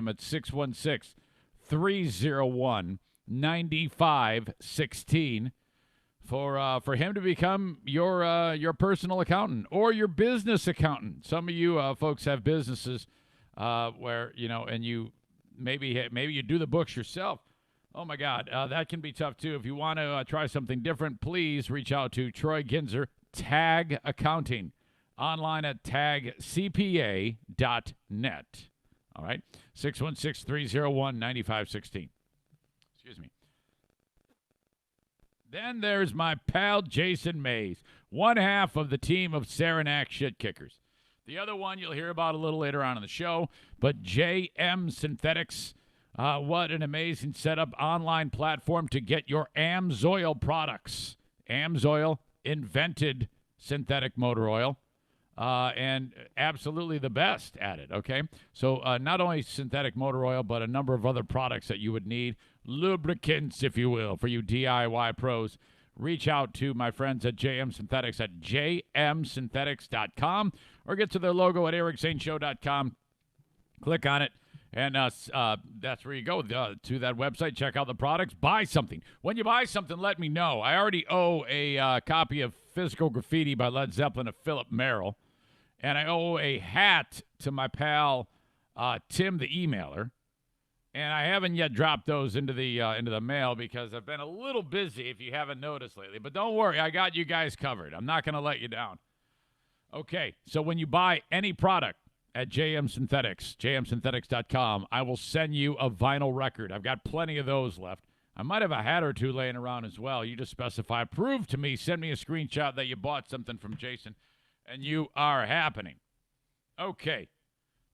at 616-301-9516 for him to become your personal accountant or your business accountant. Some of you folks have businesses where, and you maybe you do the books yourself. Oh, my God, that can be tough, too. If you want to try something different, please reach out to Troy Ginzer, Tag Accounting, online at tagcpa.net. All right, 616-301-9516. Excuse me. Then there's my pal Jason Mays, one half of the team of Saranac Shit Kickers. The other one you'll hear about a little later on in the show, but JM Synthetics. What an amazing setup, online platform to get your AMSOIL products. AMSOIL invented synthetic motor oil and absolutely the best at it, okay? So not only synthetic motor oil, but a number of other products that you would need, lubricants, if you will, for you DIY pros. Reach out to my friends at JM Synthetics at jmsynthetics.com or get to their logo at ericzaneshow.com. Click on it. And that's where you go to that website. Check out the products. Buy something. When you buy something, let me know. I already owe a copy of Physical Graffiti by Led Zeppelin to Philip Merrill. And I owe a hat to my pal Tim the emailer. And I haven't yet dropped those into the mail because I've been a little busy, if you haven't noticed lately. But don't worry, I got you guys covered. I'm not going to let you down. Okay, so when you buy any product at JM Synthetics, jmsynthetics.com, I will send you a vinyl record. I've got plenty of those left. I might have a hat or two laying around as well. You just specify, prove to me, send me a screenshot that you bought something from Jason, and you are happening. Okay,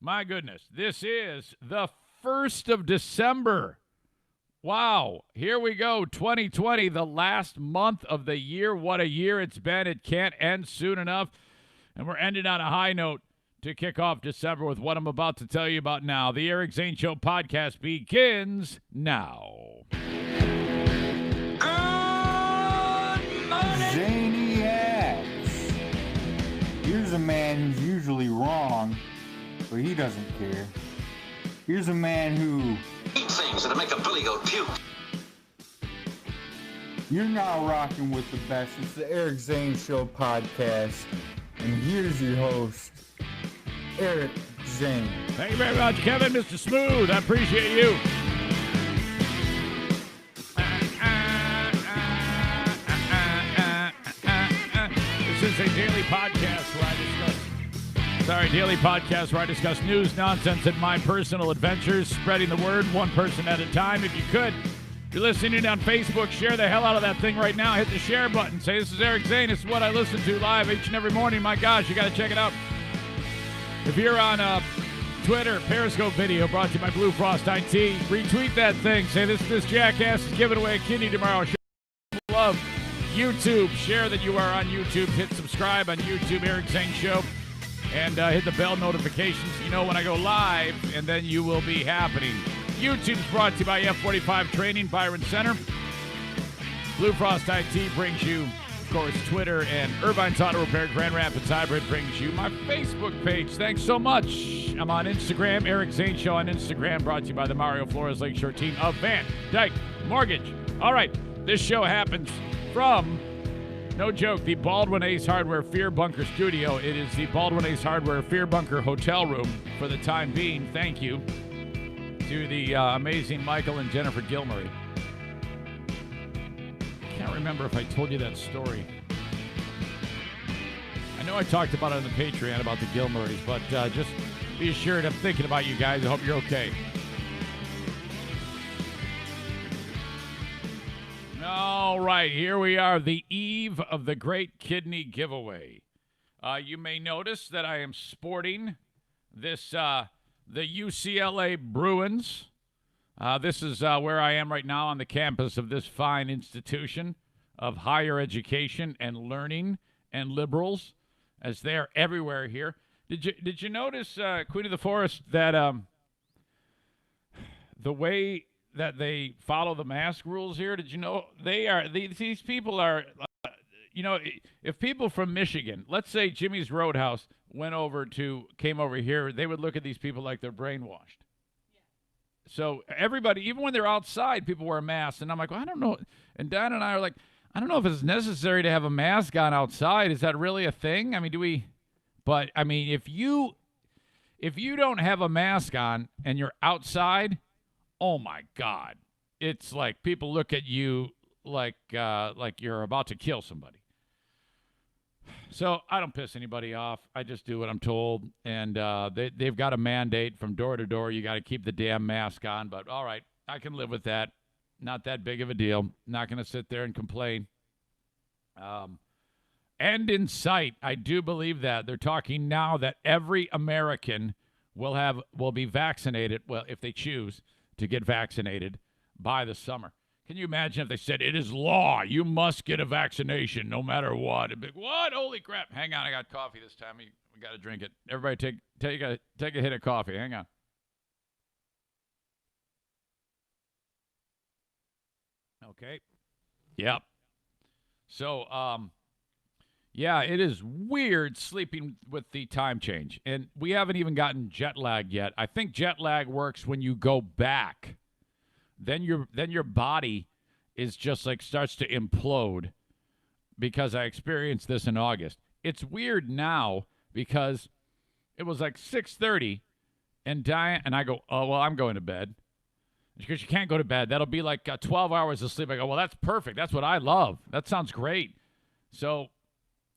my goodness, this is the 1st of December. Wow, here we go, 2020, the last month of the year. What a year it's been. It can't end soon enough, and we're ending on a high note to kick off December with what I'm about to tell you about now. The Eric Zane Show podcast begins now. Good morning. Zaniacs. Here's a man who's usually wrong, but he doesn't care. Here's a man who Eat things that'll make a billy goat puke. you're now rocking with the best. It's the Eric Zane Show podcast. And here's your host, Eric Zane. Thank you very much, Kevin, Mr. Smooth. I appreciate you. This is a daily podcast where I discuss news, nonsense, and my personal adventures, spreading the word one person at a time. If you could, if you're listening on Facebook, share the hell out of that thing right now. Hit the share button. Say, this is Eric Zane. This is what I listen to live each and every morning. My gosh, you got to check it out. If you're on Twitter, Periscope video brought to you by Blue Frost IT, retweet that thing. Say, this jackass is giving away a kidney tomorrow. Show love. YouTube, share that you are on YouTube. Hit subscribe on YouTube, Eric Zane Show. And hit the bell notifications so you know when I go live, and then you will be happening. YouTube's brought to you by F45 Training, Byron Center. Blue Frost IT brings you, of course, Twitter, and Irvine's Auto Repair Grand Rapids Hybrid brings you my Facebook page. Thanks so much. I'm on Instagram, Eric Zane Show on Instagram, brought to you by the Mario Flores Lakeshore team of Van Dyke Mortgage. All right, this show happens from, no joke, the Baldwin Ace Hardware Fear Bunker Studio. It is the Baldwin Ace Hardware Fear Bunker Hotel Room for the time being. Thank you to the amazing Michael and Jennifer Gilmurray. Can't remember if I told you that story. I know I talked about it on the Patreon about the Gilmurrays, but just be assured I'm thinking about you guys. I hope you're okay. All right, here we are, the eve of the Great Kidney Giveaway. You may notice that I am sporting this, the UCLA Bruins. This is where I am right now on the campus of this fine institution of higher education and learning and liberals, as they are everywhere here. Did you notice, Queen of the Forest, that the way that they follow the mask rules here? Did you know these people are, if people from Michigan, let's say Jimmy's Roadhouse came over here, they would look at these people like they're brainwashed. So everybody, even when they're outside, people wear masks. And I'm like, well, I don't know. And Dan and I are like, I don't know if it's necessary to have a mask on outside. Is that really a thing? I mean, do we? But I mean, if you don't have a mask on and you're outside, oh my God, it's like people look at you like you're about to kill somebody. So I don't piss anybody off. I just do what I'm told. And they've got a mandate from door to door. You got to keep the damn mask on. But all right, I can live with that. Not that big of a deal. Not going to sit there and complain. End in sight. I do believe that. They're talking now that every American will be vaccinated, well, if they choose to get vaccinated by the summer. Can you imagine if they said, it is law, you must get a vaccination no matter what? It'd be, what? Holy crap. Hang on, I got coffee this time. We got to drink it. Everybody take a hit of coffee. Hang on. Okay. Yep. So, yeah, it is weird sleeping with the time change. And we haven't even gotten jet lag yet. I think jet lag works when you go back. Then your body is just like starts to implode, because I experienced this in August. It's weird now because it was like 6:30 and Diane and I go, oh, well, I'm going to bed. Because you can't go to bed. That'll be like 12 hours of sleep. I go, well, that's perfect. That's what I love. That sounds great. So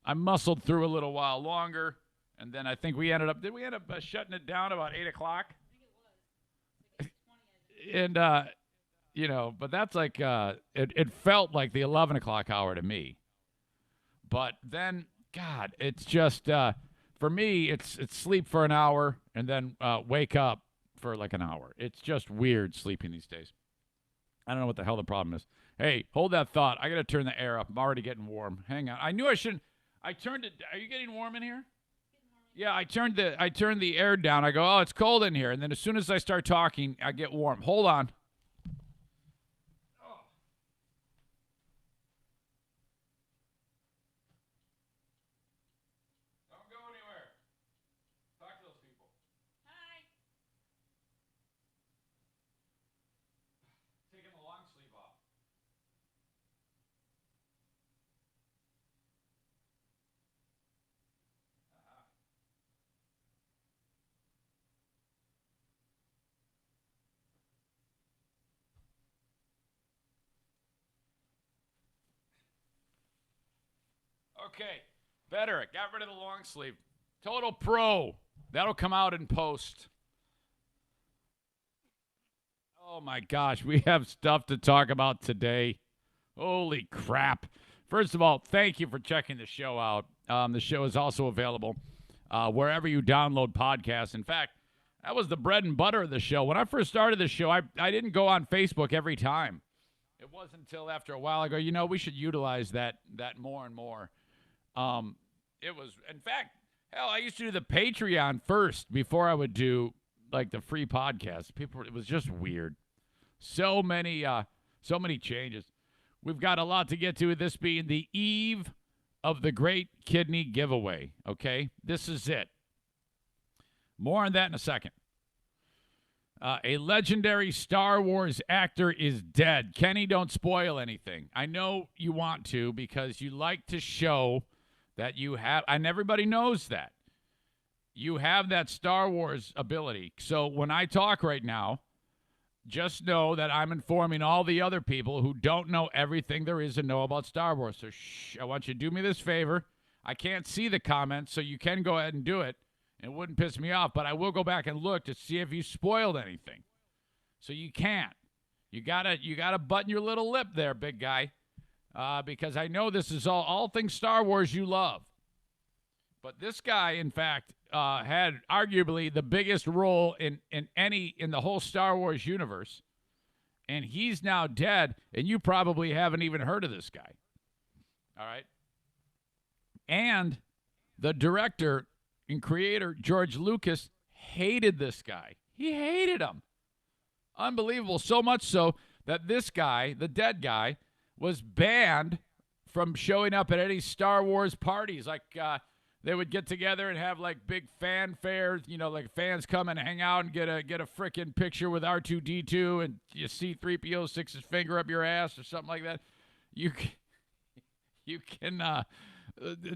I muscled through a little while longer, and then I think we ended up shutting it down about 8 o'clock? I think it was. And, but that's like, it felt like the 11 o'clock hour to me. But then, God, it's just, for me, it's sleep for an hour and then wake up for like an hour. It's just weird sleeping these days. I don't know what the hell the problem is. Hey, hold that thought. I got to turn the air up. I'm already getting warm. Hang on. I knew I shouldn't. I turned it. Are you getting warm in here? Yeah, I turned the air down. I go, oh, it's cold in here. And then as soon as I start talking, I get warm. Hold on. Oh. Don't go anywhere. Talk to those people. Hi. Taking the long sleeve off. Okay, better. Got rid of the long sleeve. Total pro. That'll come out in post. Oh my gosh, we have stuff to talk about today. Holy crap. First of all, thank you for checking the show out. The show is also available wherever you download podcasts. In fact, that was the bread and butter of the show. When I first started the show, I didn't go on Facebook every time. It wasn't until after a while I go, we should utilize that more and more. It was, in fact, hell, I used to do the Patreon first before I would do like the free podcast. It was just weird. So many changes. We've got a lot to get to, this being the eve of the Great Kidney Giveaway. Okay, this is it. More on that in a second. A legendary Star Wars actor is dead. Kenny, don't spoil anything. I know you want to because you like to show that you have, and everybody knows that. You have that Star Wars ability. So when I talk right now, just know that I'm informing all the other people who don't know everything there is to know about Star Wars. So I want you to do me this favor. I can't see the comments, so you can go ahead and do it. It wouldn't piss me off, but I will go back and look to see if you spoiled anything. So you can't. You gotta button your little lip there, big guy, because I know this is all things Star Wars you love. But this guy, in fact, had arguably the biggest role in the whole Star Wars universe, and he's now dead, and you probably haven't even heard of this guy. All right? And the director and creator, George Lucas, hated this guy. He hated him. Unbelievable. So much so that this guy, the dead guy, was banned from showing up at any Star Wars parties. Like, they would get together and have like big fanfare, like fans come and hang out and get a frickin' picture with R2D2, and you see 3PO sticks his finger up your ass or something like that. You can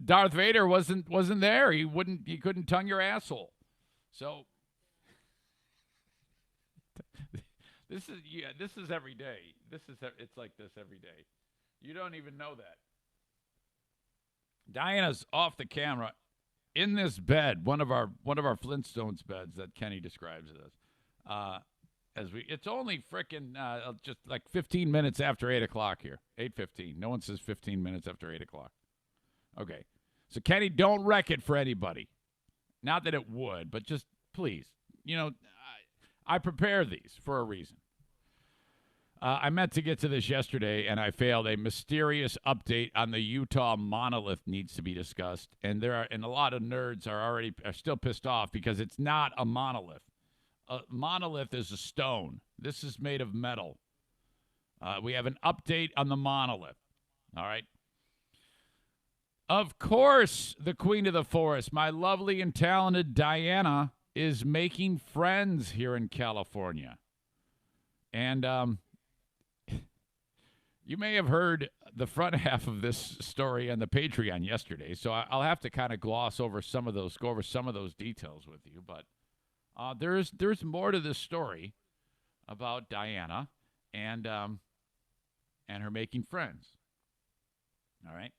Darth Vader wasn't there. He couldn't tongue your asshole. So this is every day. It's like this every day. You don't even know that. Diana's off the camera in this bed, one of our Flintstones beds that Kenny describes it as. It's only frickin' just like 15 minutes after 8 o'clock here. 8:15. No one says 15 minutes after 8 o'clock. Okay. So Kenny, don't wreck it for anybody. Not that it would, but just please. I prepare these for a reason. I meant to get to this yesterday, and I failed. A mysterious update on the Utah monolith needs to be discussed, and a lot of nerds are still pissed off because it's not a monolith. A monolith is a stone. This is made of metal. We have an update on the monolith. All right. Of course, the queen of the forest, my lovely and talented Diana, is making friends here in California. And you may have heard the front half of this story on the Patreon yesterday, so I'll have to kind of go over some of those details with you. But there's more to this story about Diana and her making friends. All right,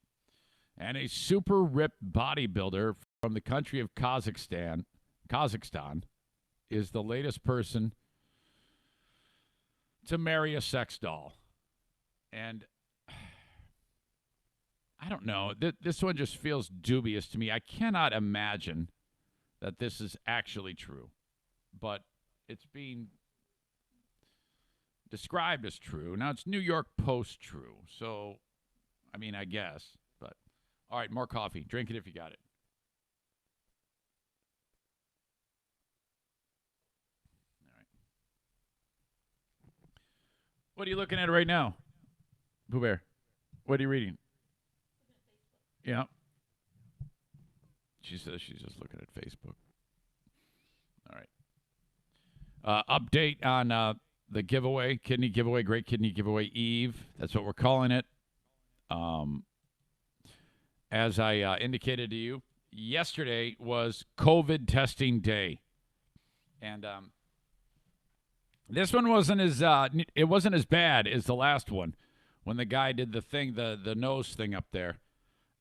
and a super ripped bodybuilder from the country of Kazakhstan is the latest person to marry a sex doll. And I don't know. This one just feels dubious to me. I cannot imagine that this is actually true. But it's being described as true. Now, it's New York Post true. So, I mean, I guess. But, all right, more coffee. Drink it if you got it. All right. What are you looking at right now? Pooh Bear, what are you reading? Yeah. She says she's just looking at Facebook. All right. Update on the giveaway, kidney giveaway, Great Kidney Giveaway Eve. That's what we're calling it. As I indicated to you, yesterday was COVID testing day. And this one wasn't as bad as the last one. When the guy did the thing, the nose thing up there,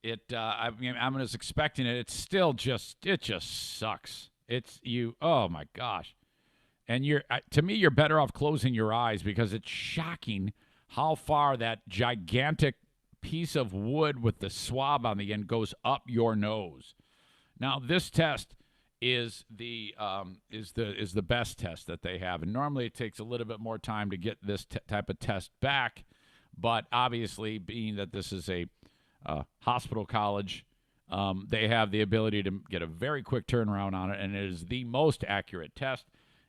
I'm just expecting it. It's still it just sucks. Oh my gosh. And to me, you're better off closing your eyes because it's shocking how far that gigantic piece of wood with the swab on the end goes up your nose. Now, this test is the best test that they have, and normally it takes a little bit more time to get this type of test back. But obviously, being that this is a hospital college, they have the ability to get a very quick turnaround on it, and it is the most accurate test.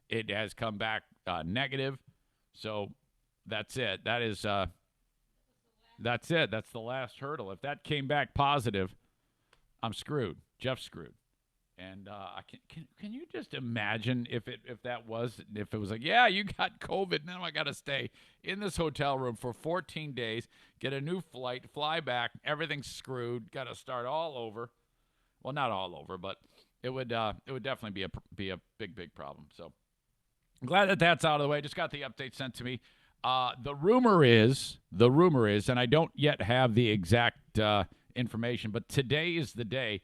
It has come back negative, so that's it. That's it. That's the last hurdle. If that came back positive, I'm screwed. Jeff's screwed. And can you just imagine if it was like, yeah, you got COVID, now I got to stay in this hotel room for 14 days, get a new flight, fly back, everything's screwed, got to start all over. Well, not all over, but it would definitely be a big problem. So I'm glad that that's out of the way. Just got the update sent to me. The rumor is, and I don't yet have the exact information, but today is the day.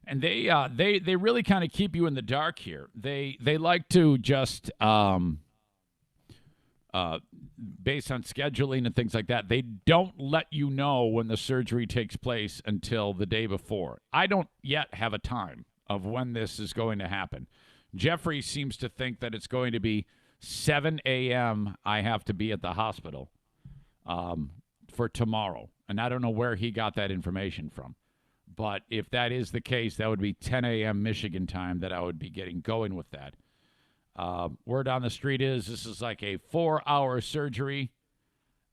And they really kind of keep you in the dark here. They like to just based on scheduling and things like that, they don't let you know when the surgery takes place until the day before. I don't yet have a time of when this is going to happen. Jeffrey seems to think that it's going to be 7 a.m. I have to be at the hospital for tomorrow. And I don't know where he got that information from. But if that is the case, that would be 10 a.m. Michigan time that I would be getting going with that. Word on the street is this is like a 4-hour surgery.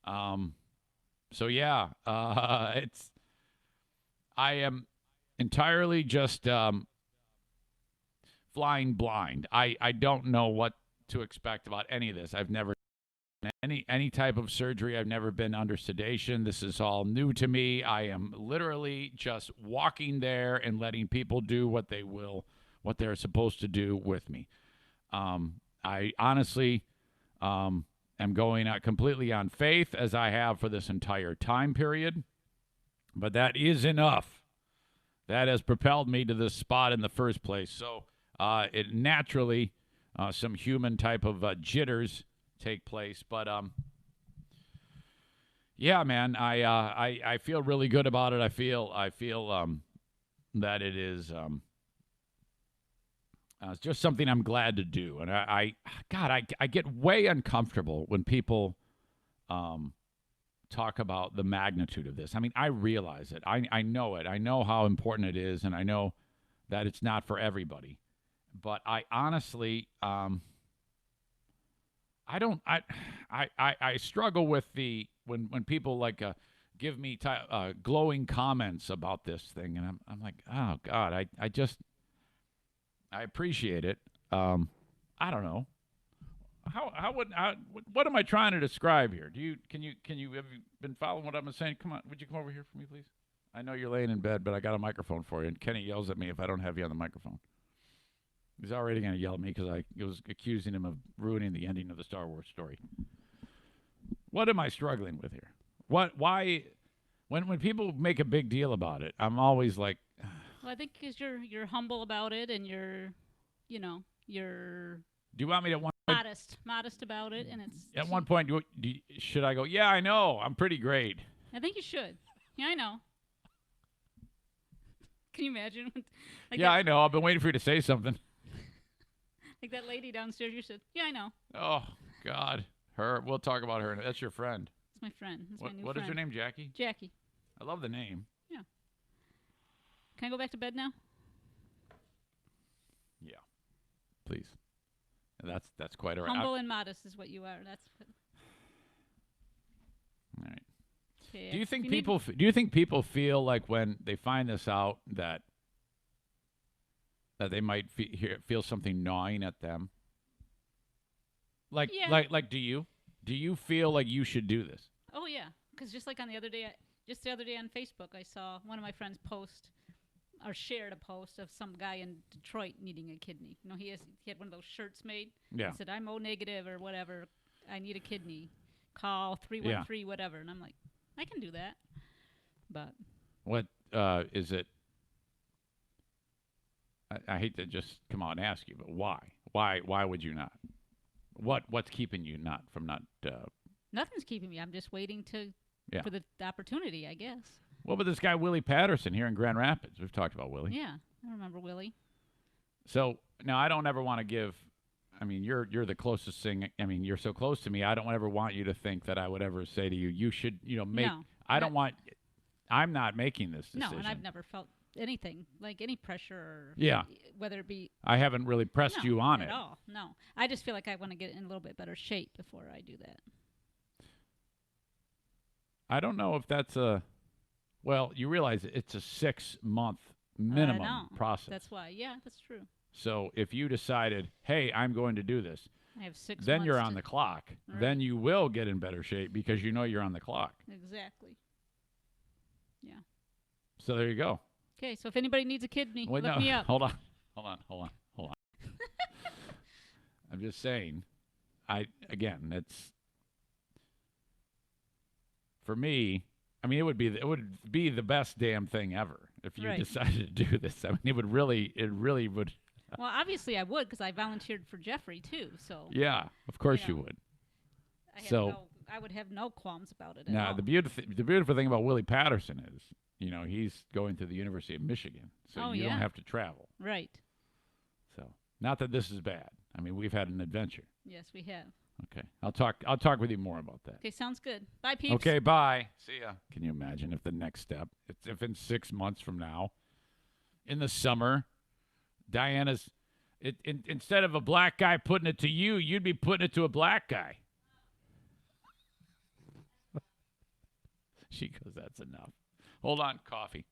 So, yeah, I am entirely just flying blind. I don't know what to expect about any of this. I've never done any type of surgery. I've never been under sedation. This is all new to me. I am literally just walking there and letting people do what they're supposed to do with me. I honestly am going out completely on faith, as I have for this entire time period. But that is enough. That has propelled me to this spot in the first place. So it naturally, some human type of jitters take place. But yeah, man, I feel really good about it. I feel that it is it's just something I'm glad to do. And I get way uncomfortable when people talk about the magnitude of this. I mean, I realize it. I know it. I know how important it is, and I know that it's not for everybody. But I honestly, I struggle with when people like give me glowing comments about this thing, and I'm like, oh God, I appreciate it. I don't know. What am I trying to describe here? Have you been following what I'm saying? Come on, would you come over here for me, please? I know you're laying in bed, but I got a microphone for you, and Kenny yells at me if I don't have you on the microphone. He's already going to yell at me because I was accusing him of ruining the ending of the Star Wars story. What am I struggling with here? Why? When people make a big deal about it, I'm always like. Well, I think because you're humble about it, and you're. Do you want me to modest about it, and it's. At one point, should I go? Yeah, I know. I'm pretty great. I think you should. Yeah, I know. Can you imagine? I know. I've been waiting for you to say something. Like that lady downstairs, you said, yeah, I know. Oh, God. Her. We'll talk about her. That's your friend. It's my friend. It's my new what friend. Is her name, Jackie? Jackie. I love the name. Yeah. Can I go back to bed now? Yeah. Please. That's quite all right. Humble and modest is what you are. That's. All right. Okay, do you think people feel like when they find this out that they might feel something gnawing at them? Like do you feel like you should do this? Oh yeah, because just the other day on Facebook, I saw one of my friends post or shared a post of some guy in Detroit needing a kidney. He had one of those shirts made. Yeah. It said, I'm O negative or whatever. I need a kidney. Call 313 whatever. And I'm like, I can do that. But what is it? I hate to just come out and ask you, but why? Why would you not? What's keeping you from not? Nothing's keeping me. I'm just waiting for the opportunity, I guess. What about this guy Willie Patterson here in Grand Rapids? We've talked about Willie. Yeah, I remember Willie. So now I don't ever want to give. I mean, you're the closest thing. I mean, you're so close to me. I don't ever want you to think that I would ever say to you, you should, make. No, I'm not making this decision. No, and I've never felt anything like any pressure or whether it be. I haven't really pressed you on it at all. No, I just feel like I want to get in a little bit better shape before I do that. I don't know if that's well, you realize it's a 6-month minimum process. That's why. Yeah, that's true. So if you decided, hey, I'm going to do this, I have 6 then months you're on the clock. Right. Then you will get in better shape because you're on the clock. Exactly. Yeah. So there you go. Okay, so if anybody needs a kidney, look me up. Hold on. I'm just saying, that's for me. I mean, it would be the best damn thing ever if you decided to do this. I mean, it really would. Well, obviously I would because I volunteered for Jeffrey too. So yeah, of course you would. I would have no qualms about it. Now the beautiful thing about Willie Patterson is, he's going to the University of Michigan, so you don't have to travel. Right. So not that this is bad. I mean, we've had an adventure. Yes, we have. Okay, I'll talk with you more about that. Okay, sounds good. Bye, peeps. Okay, bye. See ya. Can you imagine if the next step, if in 6 months from now, in the summer, Diana's, instead of a black guy putting it to you, you'd be putting it to a black guy. She goes, that's enough. Hold on, coffee.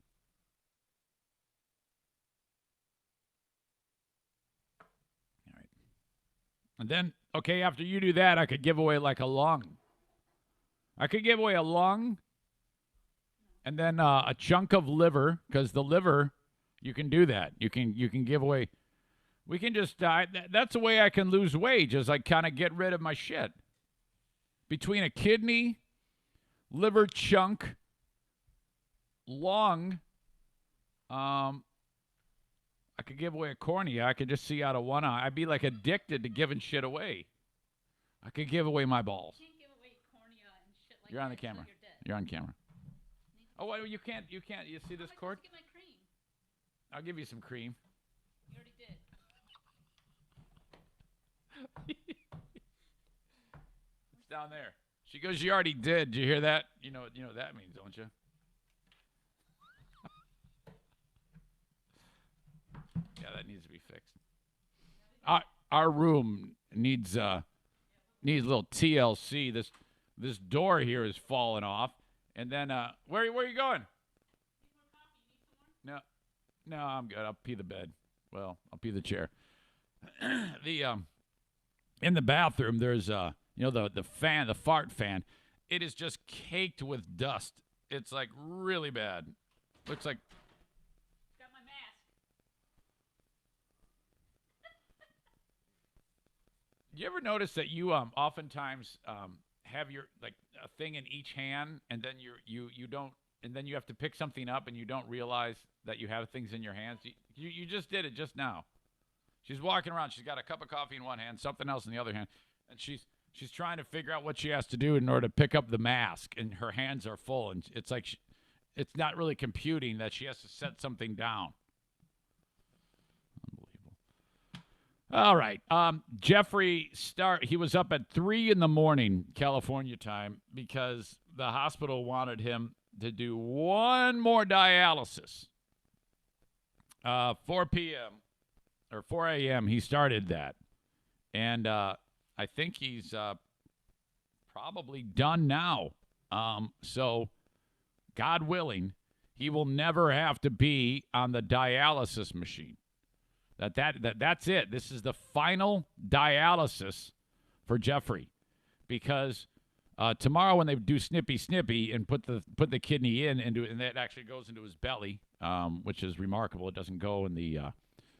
And then, okay, after you do that, I could give away like a lung. I could give away a lung and then a chunk of liver, because the liver, you can do that. You can give away. We can just that's the way I can lose weight, is I kind of get rid of my shit. Between a kidney, liver chunk, lung, I could give away a cornea. I could just see out of one eye. I'd be like addicted to giving shit away. I could give away my balls. You can't give away cornea and shit like You're on the that until camera. you're dead. You're on camera. Oh, well, you can't. You see this cord? Get my cream. I'll give you some cream. You already did. It's down there. She goes, you already did. Did you hear that? You know what that means, don't you? Yeah, that needs to be fixed. Our room needs a little TLC. This door here is falling off. And then where are you going? No, I'm good. I'll pee the bed. Well, I'll pee the chair. In the bathroom, there's the fan, the fart fan. It is just caked with dust. It's like really bad. Looks like. Got my mask. You ever notice that you oftentimes have your like a thing in each hand, and then you don't, and then you have to pick something up, and you don't realize that you have things in your hands. You just did it just now. She's walking around. She's got a cup of coffee in one hand, something else in the other hand, and she's trying to figure out what she has to do in order to pick up the mask, and her hands are full, and it's like it's not really computing that she has to set something down. Unbelievable. All right. Jeffrey he was up at 3 a.m. California time because the hospital wanted him to do one more dialysis. 4 p.m. or 4 a.m. he started that. And I think he's probably done now. So, God willing, he will never have to be on the dialysis machine. That's it. This is the final dialysis for Jeffrey, because tomorrow when they do snippy and put the kidney in and that actually goes into his belly, which is remarkable. It doesn't go in the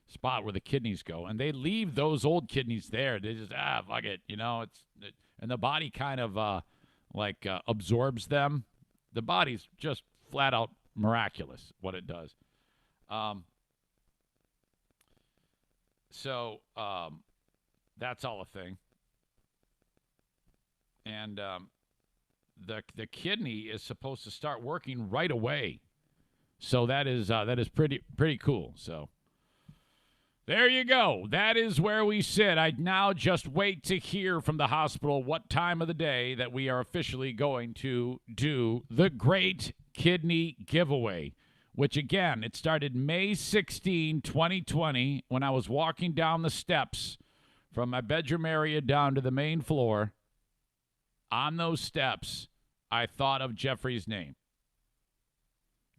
spot where the kidneys go, and they leave those old kidneys there. They just fuck it, and the body kind of absorbs them. The body's just flat out miraculous what it does. So that's all a thing. And the kidney is supposed to start working right away. So that is pretty cool. So there you go. That is where we sit. I now just wait to hear from the hospital what time of the day that we are officially going to do the Great Kidney Giveaway, which, again, it started May 16, 2020, when I was walking down the steps from my bedroom area down to the main floor. On those steps, I thought of Jeffrey's name.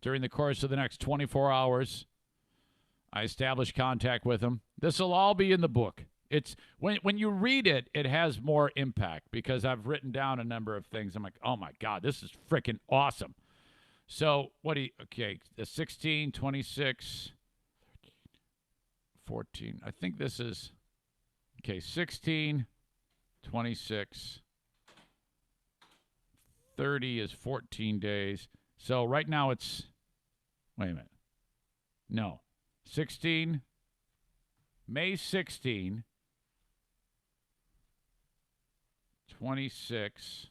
During the course of the next 24 hours, I established contact with him. This will all be in the book. It's when you read it, it has more impact because I've written down a number of things. I'm like, oh, my God, this is freaking awesome. So, the 16, 26, 14. I think this is, 16, 26, 30 is 14 days. So right now it's, wait a minute. No. 16, May 16, 26.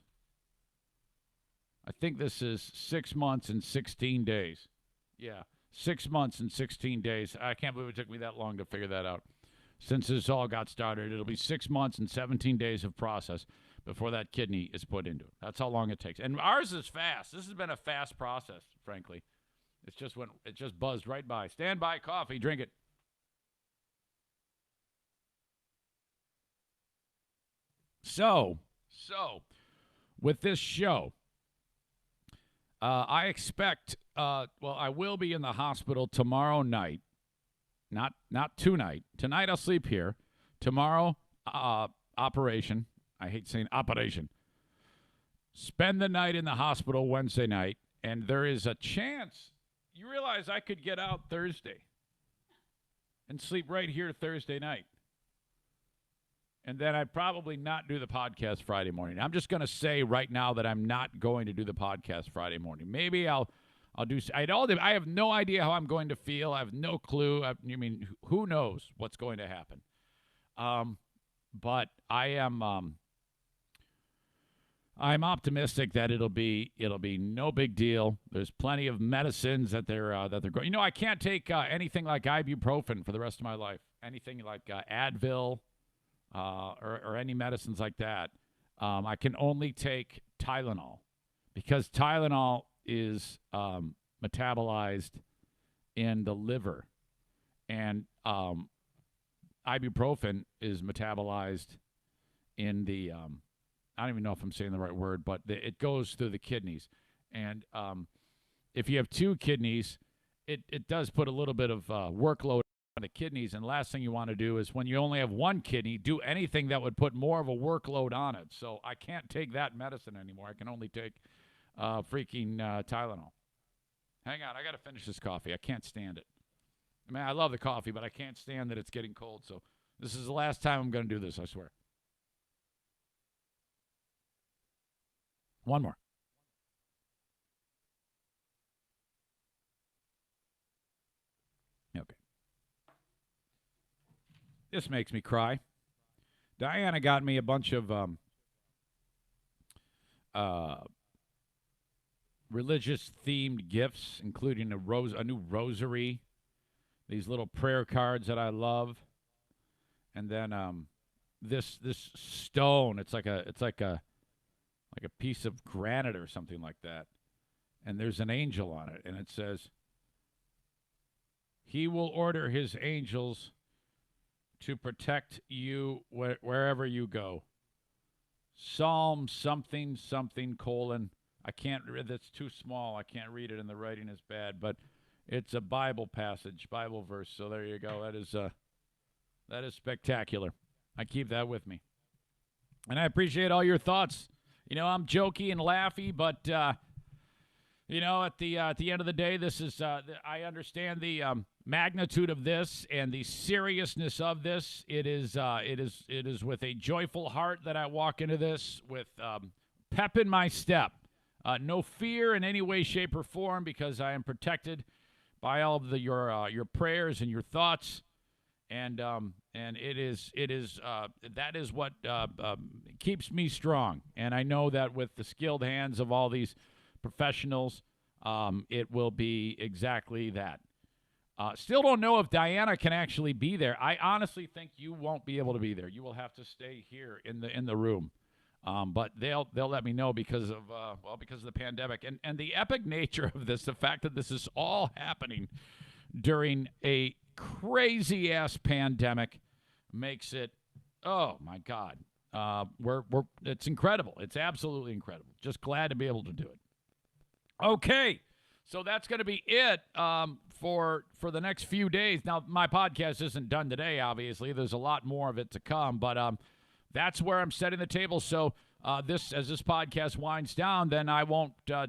I think this is 6 months and 16 days. Yeah, 6 months and 16 days. I can't believe it took me that long to figure that out. Since this all got started, it'll be 6 months and 17 days of process before that kidney is put into it. That's how long it takes. And ours is fast. This has been a fast process, frankly. It just buzzed right by. Stand by coffee, drink it. So with this show, I expect, I will be in the hospital tomorrow night. Not tonight. Tonight I'll sleep here. Tomorrow, operation. I hate saying operation. Spend the night in the hospital Wednesday night, and there is a chance. You realize I could get out Thursday and sleep right here Thursday night. And then I'd probably not do the podcast Friday morning. I'm just going to say right now that I'm not going to do the podcast Friday morning. Maybe I'll do. I have no idea how I'm going to feel. I have no clue. Who knows what's going to happen? But I am. I'm optimistic that it'll be no big deal. There's plenty of medicines that they're going. I can't take anything like ibuprofen for the rest of my life. Anything like Advil. Or any medicines like that. I can only take Tylenol because Tylenol is metabolized in the liver, and ibuprofen is metabolized in the I don't even know if I'm saying the right word, but it goes through the kidneys. And if you have two kidneys, it does put a little bit of workload on the kidneys, and last thing you want to do is when you only have one kidney, do anything that would put more of a workload on it. So I can't take that medicine anymore. I can only take freaking Tylenol. Hang on, I got to finish this coffee. I can't stand it. I love the coffee, but I can't stand that it's getting cold. So this is the last time I'm going to do this, I swear. One more. Okay. This makes me cry. Diana got me a bunch of religious-themed gifts, including a new rosary, these little prayer cards that I love, and then this stone. It's like a piece of granite or something like that, and there's an angel on it, and it says, "He will order his angels to protect you wherever you go." Psalm something, colon. I can't read. That's too small. I can't read it, and the writing is bad. But it's a Bible passage, Bible verse. So there you go. That is spectacular. I keep that with me. And I appreciate all your thoughts. I'm jokey and laughy, but, at the end of the day, this is, I understand the magnitude of this and the seriousness of this. It is with a joyful heart that I walk into this with pep in my step. No fear in any way, shape, or form, because I am protected by all of your prayers and your thoughts, and it is that is what keeps me strong. And I know that with the skilled hands of all these professionals, it will be exactly that. Still don't know if Diana can actually be there. I honestly think you won't be able to be there. You will have to stay here in the room. But they'll let me know because of the pandemic and the epic nature of this. The fact that this is all happening during a crazy ass pandemic makes it, oh my God, it's incredible. It's absolutely incredible. Just glad to be able to do it. Okay, so that's going to be it for the next few days. Now, my podcast isn't done today. Obviously, there's a lot more of it to come, but that's where I'm setting the table. So as this podcast winds down, then I won't I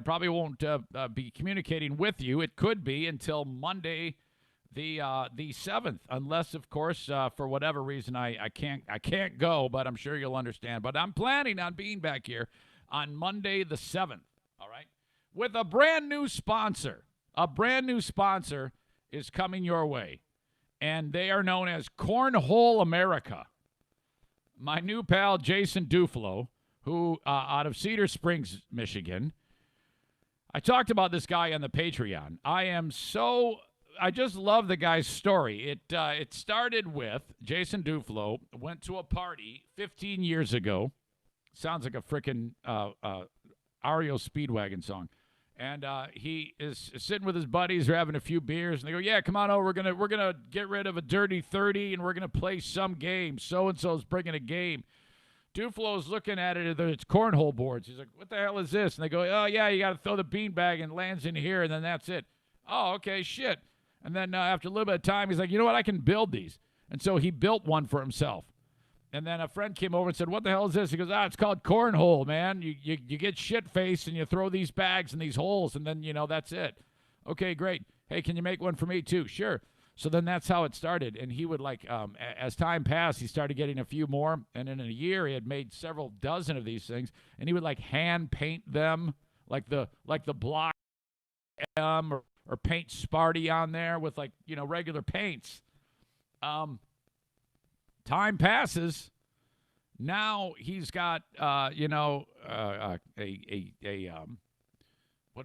probably won't be communicating with you. It could be until Monday, the 7th, unless, of course, for whatever reason I can't go. But I'm sure you'll understand. But I'm planning on being back here on Monday the 7th. All right, with a brand new sponsor. A brand new sponsor is coming your way, and they are known as Cornhole America. My new pal, Jason Duflo, who out of Cedar Springs, Michigan. I talked about this guy on the Patreon. I just love the guy's story. It started with Jason Duflo went to a party 15 years ago. Sounds like a frickin' REO Speedwagon song. And he is sitting with his buddies. They're having a few beers, and they go, "Yeah, come on over. We're gonna get rid of a dirty 30, and we're gonna play some game. So and so's bringing a game." Duflo's looking at it. It's cornhole boards. He's like, "What the hell is this?" And they go, "Oh yeah, you got to throw the beanbag and it lands in here, and then that's it." "Oh, okay, shit." And then after a little bit of time, he's like, "You know what? I can build these." And so he built one for himself. And then a friend came over and said, what the hell is this? He goes, it's called cornhole, man. You get shit-faced and you throw these bags in these holes, and then, that's it. Okay, great. Hey, can you make one for me too? Sure. So then that's how it started. And he would, as time passed, he started getting a few more. And in a year, he had made several dozen of these things. And he would, hand paint them, like the block or paint Sparty on there with, regular paints. Time passes. Now he's got, what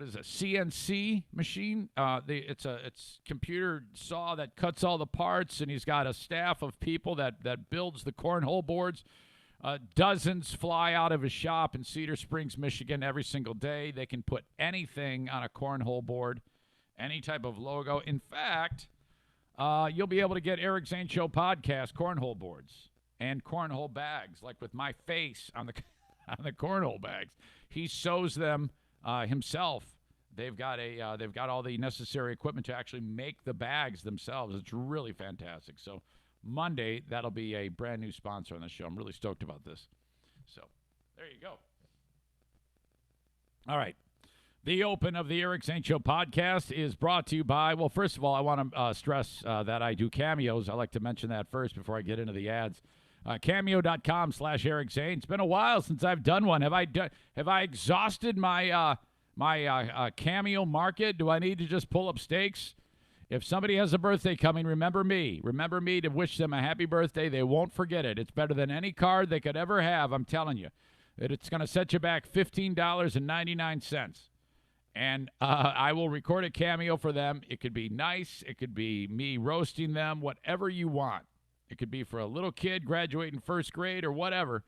is a CNC machine? It's computer saw that cuts all the parts, and he's got a staff of people that builds the cornhole boards. Dozens fly out of his shop in Cedar Springs, Michigan every single day. They can put anything on a cornhole board, any type of logo. In fact, you'll be able to get Eric Zane Show podcast cornhole boards and cornhole bags, like with my face on the cornhole bags. He sews them himself. They've got all the necessary equipment to actually make the bags themselves. It's really fantastic. So Monday, that'll be a brand new sponsor on the show. I'm really stoked about this. So there you go. All right. The open of the Eric Zane Show podcast is brought to you by, well, first of all, I want to stress that I do cameos. I like to mention that first before I get into the ads. Cameo.com/Eric Zane. It's been a while since I've done one. Have I exhausted my cameo market? Do I need to just pull up stakes? If somebody has a birthday coming, remember me. Remember me to wish them a happy birthday. They won't forget it. It's better than any card they could ever have, I'm telling you. It's going to set you back $15.99. And I will record a cameo for them. It could be nice. It could be me roasting them, whatever you want. It could be for a little kid graduating first grade or whatever.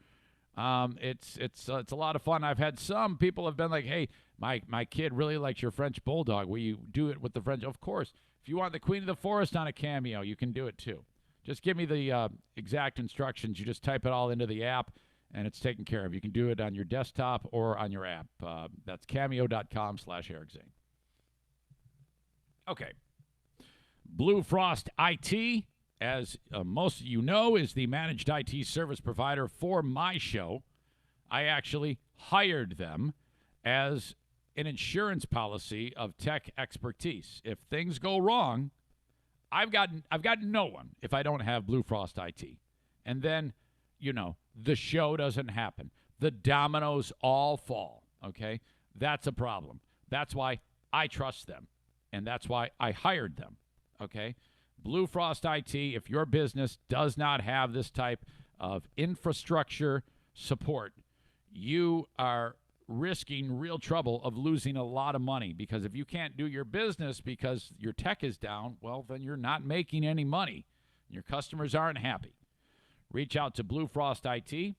It's a lot of fun. I've had some people have been like, hey, my kid really likes your French Bulldog. Will you do it with the French? Of course. If you want the Queen of the Forest on a cameo, you can do it too. Just give me the exact instructions. You just type it all into the app, and it's taken care of. You can do it on your desktop or on your app. That's cameo.com/Eric Zane. Okay. Blue Frost IT, as most of you know, is the managed IT service provider for my show. I actually hired them as an insurance policy of tech expertise. If things go wrong, I've got no one if I don't have Blue Frost IT. And then, the show doesn't happen. The dominoes all fall, okay? That's a problem. That's why I trust them, and that's why I hired them, okay? Blue Frost IT, if your business does not have this type of infrastructure support, you are risking real trouble of losing a lot of money, because if you can't do your business because your tech is down, well, then you're not making any money. Your customers aren't happy. Reach out to Blue Frost IT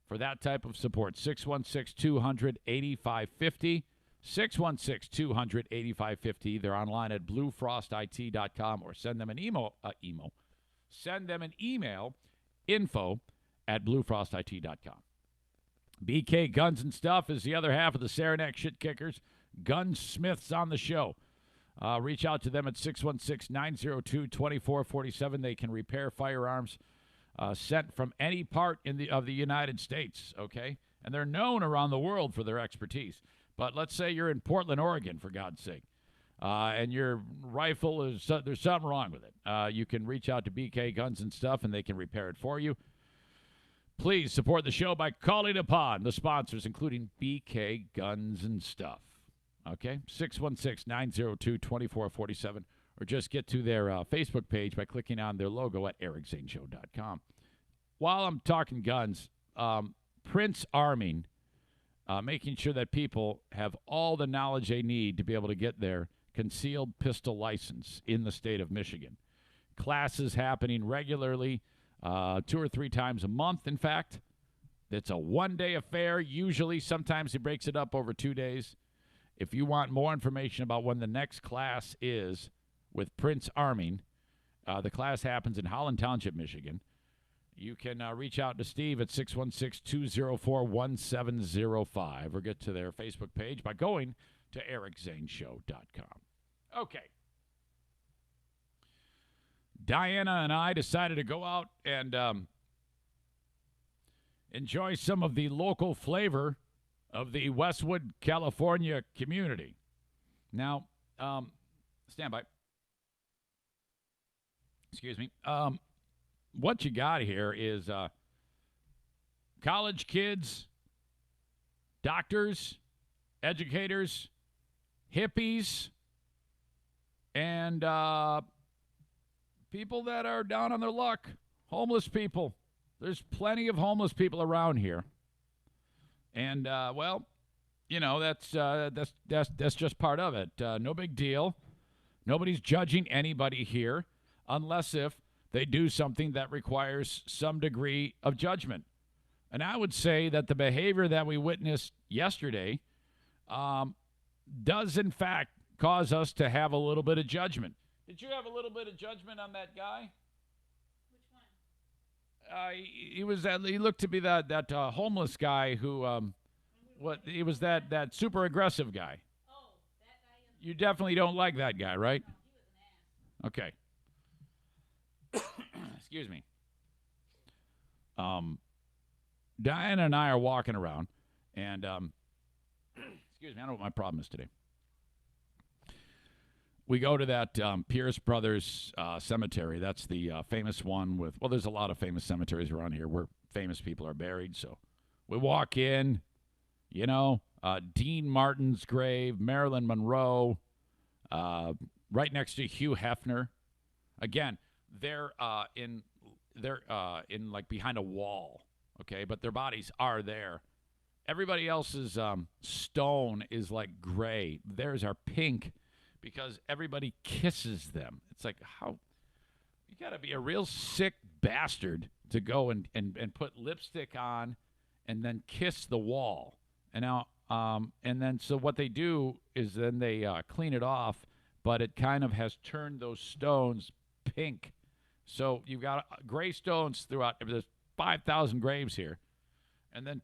for that type of support. 616-200-8550. 616-200-8550. They're online at bluefrostit.com, or send them an Send them an email, info@bluefrostit.com. BK Guns and Stuff is the other half of the Saranac Shit Kickers. Gunsmiths on the show. Reach out to them at 616-902-2447. They can repair firearms sent from any part of the United States, okay? And they're known around the world for their expertise. But let's say you're in Portland, Oregon, for God's sake, and your rifle there's something wrong with it. You can reach out to BK Guns and Stuff, and they can repair it for you. Please support the show by calling upon the sponsors, including BK Guns and Stuff. Okay? 616-902-2447, or just get to their Facebook page by clicking on their logo at ericzaneshow.com. While I'm talking guns, Prince arming, making sure that people have all the knowledge they need to be able to get their concealed pistol license in the state of Michigan. Classes happening regularly, 2 or 3 times a month, in fact. It's a one-day affair. Usually, sometimes he breaks it up over 2 days. If you want more information about when the next class is with Prince Arming, the class happens in Holland Township, Michigan. You can reach out to Steve at 616-204-1705, or get to their Facebook page by going to ericzaneshow.com. Okay. Diana and I decided to go out and enjoy some of the local flavor of the Westwood, California community. Now, stand by. Excuse me. What you got here is college kids, doctors, educators, hippies, and people that are down on their luck, homeless people. There's plenty of homeless people around here. And, well, you know, that's just part of it. No big deal. Nobody's judging anybody here unless if they do something that requires some degree of judgment. And I would say that the behavior that we witnessed yesterday does, in fact, cause us to have a little bit of judgment. Did you have a little bit of judgment on that guy? Which one? He looked to be that homeless guy who he was that super aggressive guy. Oh, that guy. You definitely don't like that guy, right? No, he was an ass. Okay. Excuse me. Diana and I are walking around, and excuse me, I don't know what my problem is today. We go to that Pierce Brothers Cemetery. That's the famous one with, well, there's a lot of famous cemeteries around here where famous people are buried. So we walk in, you know, Dean Martin's grave, Marilyn Monroe, right next to Hugh Hefner. Again, they're in like behind a wall, okay, but their bodies are there. Everybody else's stone is like gray. Theirs are pink because everybody kisses them. It's like, how you got to be a real sick bastard to go and put lipstick on and then kiss the wall. And now and then so what they do is then they clean it off, but it kind of has turned those stones pink. So you've got gray stones throughout. There's 5,000 graves here. And then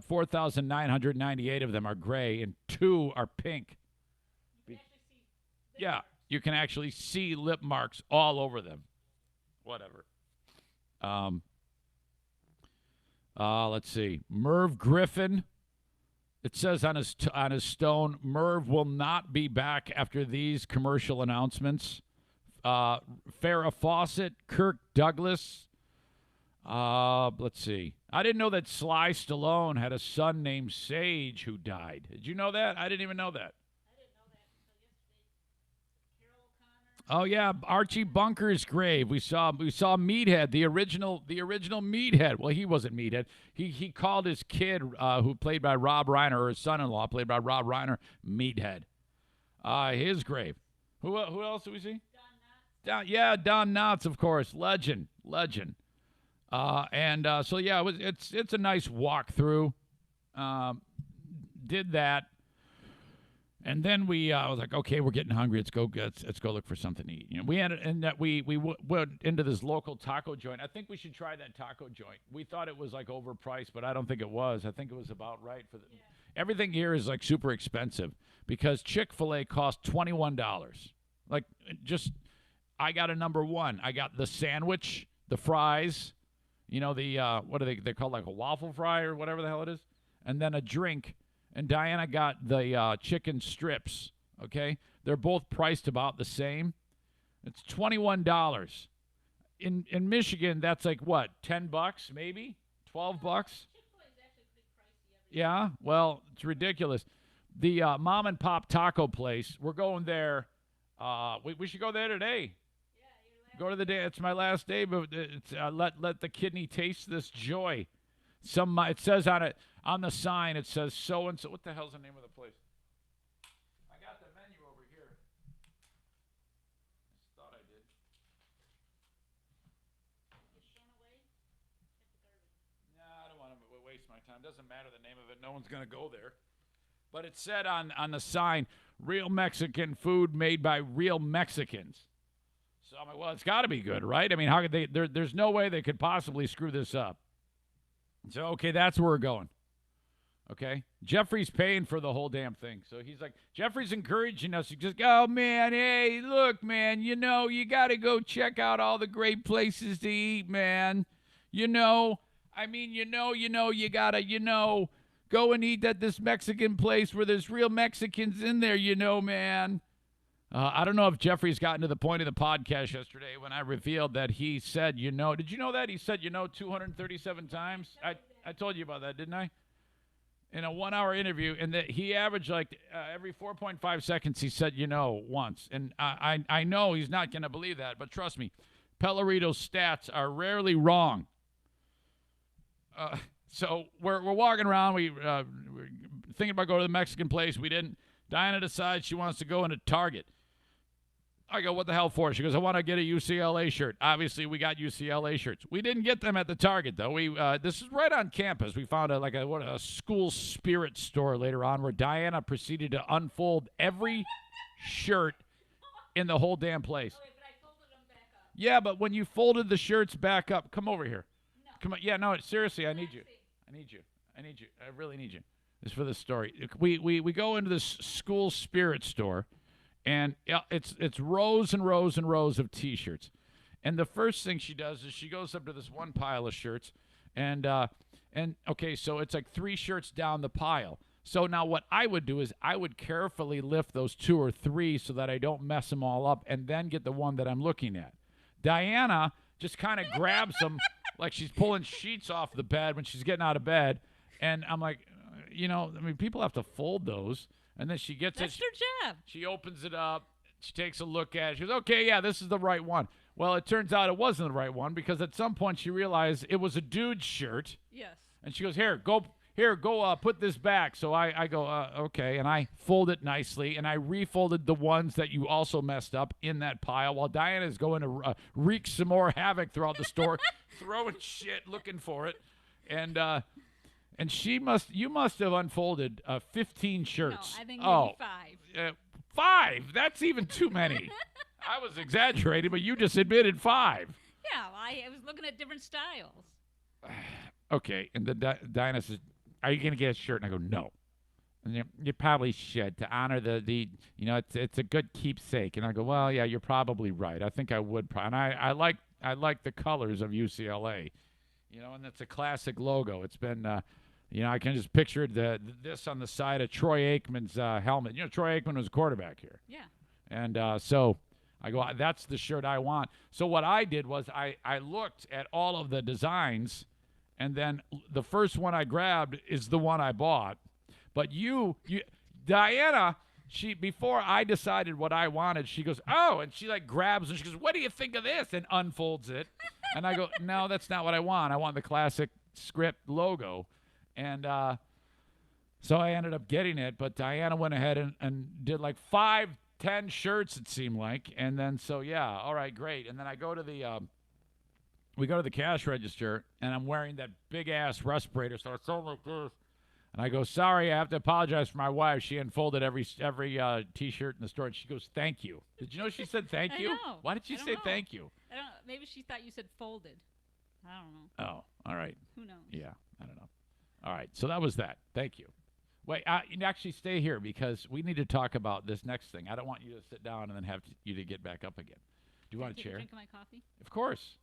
4,998 of them are gray and 2 are pink. Yeah, you can actually see lip marks all over them. Whatever. Let's see. Merv Griffin. It says on his stone, Merv will not be back after these commercial announcements. Farrah Fawcett, Kirk Douglas. Let's see. I didn't know that Sly Stallone had a son named Sage who died. Did you know that? I didn't even know that. I didn't know that until yesterday. Carol O'Connor. Oh yeah, Archie Bunker's grave. We saw Meathead, the original Meathead. Well, he wasn't Meathead. He called his kid, who played by Rob Reiner, or his son-in-law played by Rob Reiner, Meathead. His grave. Who else do we see? Don Knotts, of course, legend. So yeah, it's a nice walkthrough. Did that, and then we was like, okay, we're getting hungry. Let's go look for something to eat. You know, we went into this local taco joint. I think we should try that taco joint. We thought it was like overpriced, but I don't think it was. I think it was about right for the. Yeah. Everything here is like super expensive because Chick-fil-A costs $21. Like just. I got a number one. I got the sandwich, the fries, you know, the, what are they called, like a waffle fry or whatever the hell it is, and then a drink. And Diana got the chicken strips, okay? They're both priced about the same. It's $21. In Michigan, that's like, what, $10 maybe? $12? Yeah, well, it's ridiculous. The mom and pop taco place, we're going there. We should go there today. Go to the day. It's my last day, but it's, let the kidney taste this joy. It says on the sign. It says so and so. What the hell's the name of the place? I got the menu over here. I thought I did. No, I don't want to waste my time. Doesn't matter the name of it. No one's gonna go there. But it said on the sign, "Real Mexican food made by real Mexicans." So I'm like, well, it's got to be good, right? I mean, how could they? There's no way they could possibly screw this up. So okay, that's where we're going. Okay, Jeffrey's paying for the whole damn thing. So he's like, Jeffrey's encouraging us. He just, oh man, hey, look, man, you know, you got to go check out all the great places to eat, man. You know, I mean, you gotta, go and eat at this Mexican place where there's real Mexicans in there, man. I don't know if Jeffrey's gotten to the point of the podcast yesterday when I revealed that he said, Did you know that? He said, 237 times? I told you about that, didn't I? In a 1-hour interview, and that he averaged every 4.5 seconds he said, once. And I know he's not going to believe that, but trust me, Pellerito's stats are rarely wrong. So we're walking around. We're thinking about going to the Mexican place. We didn't. Diana decides she wants to go into Target. I go, what the hell for? She goes, I want to get a UCLA shirt. Obviously, we got UCLA shirts. We didn't get them at the Target, though. This is right on campus. We found a school spirit store later on where Diana proceeded to unfold every shirt in the whole damn place. Okay, but I folded them back up. Yeah, but when you folded the shirts back up, come over here. No. Come on. Yeah, no, seriously, I need you. I need you. I really need you. This is for the story. We go into this school spirit store. And it's rows and rows and rows of T-shirts. And the first thing she does is she goes up to this one pile of shirts. And okay, so it's like 3 shirts down the pile. So now what I would do is I would carefully lift those 2 or 3 so that I don't mess them all up and then get the one that I'm looking at. Diana just kind of grabs them like she's pulling sheets off the bed when she's getting out of bed. And I'm like, people have to fold those. And then she gets That's it. their job. She opens it up. She takes a look at it. She goes, okay, yeah, this is the right one. Well, it turns out it wasn't the right one because at some point she realized it was a dude's shirt. Yes. And she goes, go put this back. So I go, okay. And I fold it nicely. And I refolded the ones that you also messed up in that pile while Diana's going to wreak some more havoc throughout the store, throwing shit, looking for it. And you must have unfolded 15 shirts. No, I think maybe 5. 5? That's even too many. I was exaggerating, but you just admitted 5. Yeah, well, I was looking at different styles. Okay, and Diana says, are you going to get a shirt? And I go, no. And you probably should to honor the it's a good keepsake. And I go, well, yeah, you're probably right. I think I would. And I like the colors of UCLA, and it's a classic logo. It's been I can just picture this on the side of Troy Aikman's helmet. Troy Aikman was a quarterback here. Yeah. And so I go, that's the shirt I want. So what I did was I looked at all of the designs, and then the first one I grabbed is the one I bought. But Diana, before I decided what I wanted, she goes, oh, and she grabs and she goes, what do you think of this? And unfolds it. And I go, no, that's not what I want. I want the classic script logo. And so I ended up getting it, but Diana went ahead and did 5, 10 shirts, it seemed like. And then, so yeah, all right, great. And then I go to we go to the cash register, and I'm wearing that big-ass respirator, so it's all like this. And I go, sorry, I have to apologize for my wife. She unfolded every T-shirt in the store, and she goes, thank you. Did you know she said thank you? I know. Why did she say thank you? I don't know. Maybe she thought you said folded. I don't know. Oh, all right. Who knows? Yeah, I don't know. All right, so that was that. Thank you. Wait, you actually stay here because we need to talk about this next thing. I don't want you to sit down and then have you to get back up again. Do you want a Take chair? a drink of my coffee? Of course.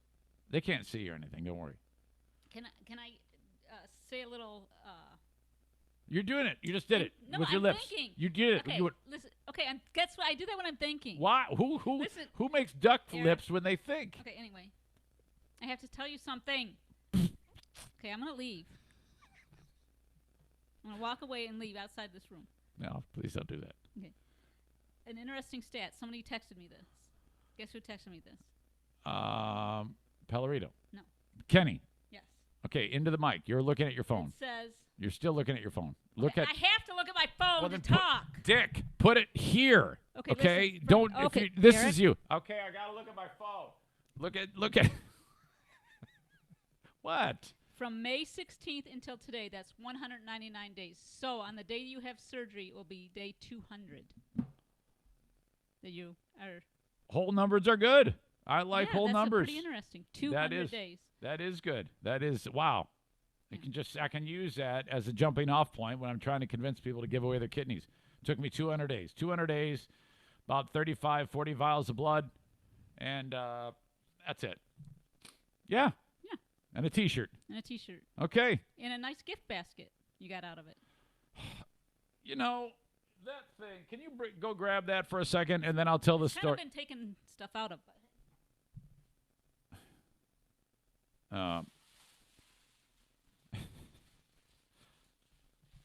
They can't see you or anything. Don't worry. Can I say a little? You're doing it. You just did it No, with your I'm lips. thinking. You did it. Okay, listen. Okay, guess what? I do that when I'm thinking. Why? Who Listen, who makes duck Eric. lips when they think? Okay, anyway. I have to tell you something. Okay, I'm going to leave. I'm going to walk away and leave outside this room. No, please don't do that. Okay. An interesting stat. Somebody texted me this. Guess who texted me this? Pellerito. No. Kenny. Yes. Okay, into the mic. You're looking at your phone. It says... You're still looking at your phone. I Look at... have to look at my phone Well, to then talk. Dick, put it here. Okay, Okay? listen, Don't... okay, if you, this Eric? is you. Okay, I got to look at my phone. Look at... What? From May 16th until today, that's 199 days. So on the day you have surgery, it will be day 200. That you are... Whole numbers are good. I like whole numbers. That's pretty interesting. 200 days. That is good. That is... Wow. I can use that as a jumping off point when I'm trying to convince people to give away their kidneys. It took me 200 days. 200 days, about 35, 40 vials of blood, and that's it. Yeah. Yeah. And a T-shirt. And a T-shirt. Okay. And a nice gift basket you got out of it. You know, that thing. Can you go grab that for a second, and then I'll tell the I've story. been taking stuff out of it.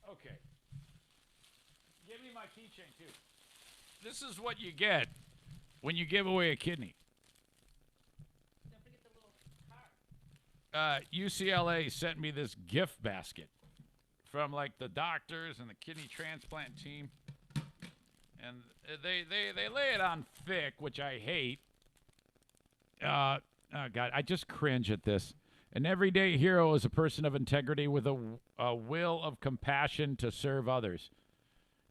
Okay. Give me my keychain, too. This is what you get when you give away a kidney. Don't forget the little card. UCLA sent me this gift basket from, like, the doctors and the kidney transplant team. And they lay it on thick, which I hate. Oh, God, I just cringe at this. An everyday hero is a person of integrity with a will of compassion to serve others.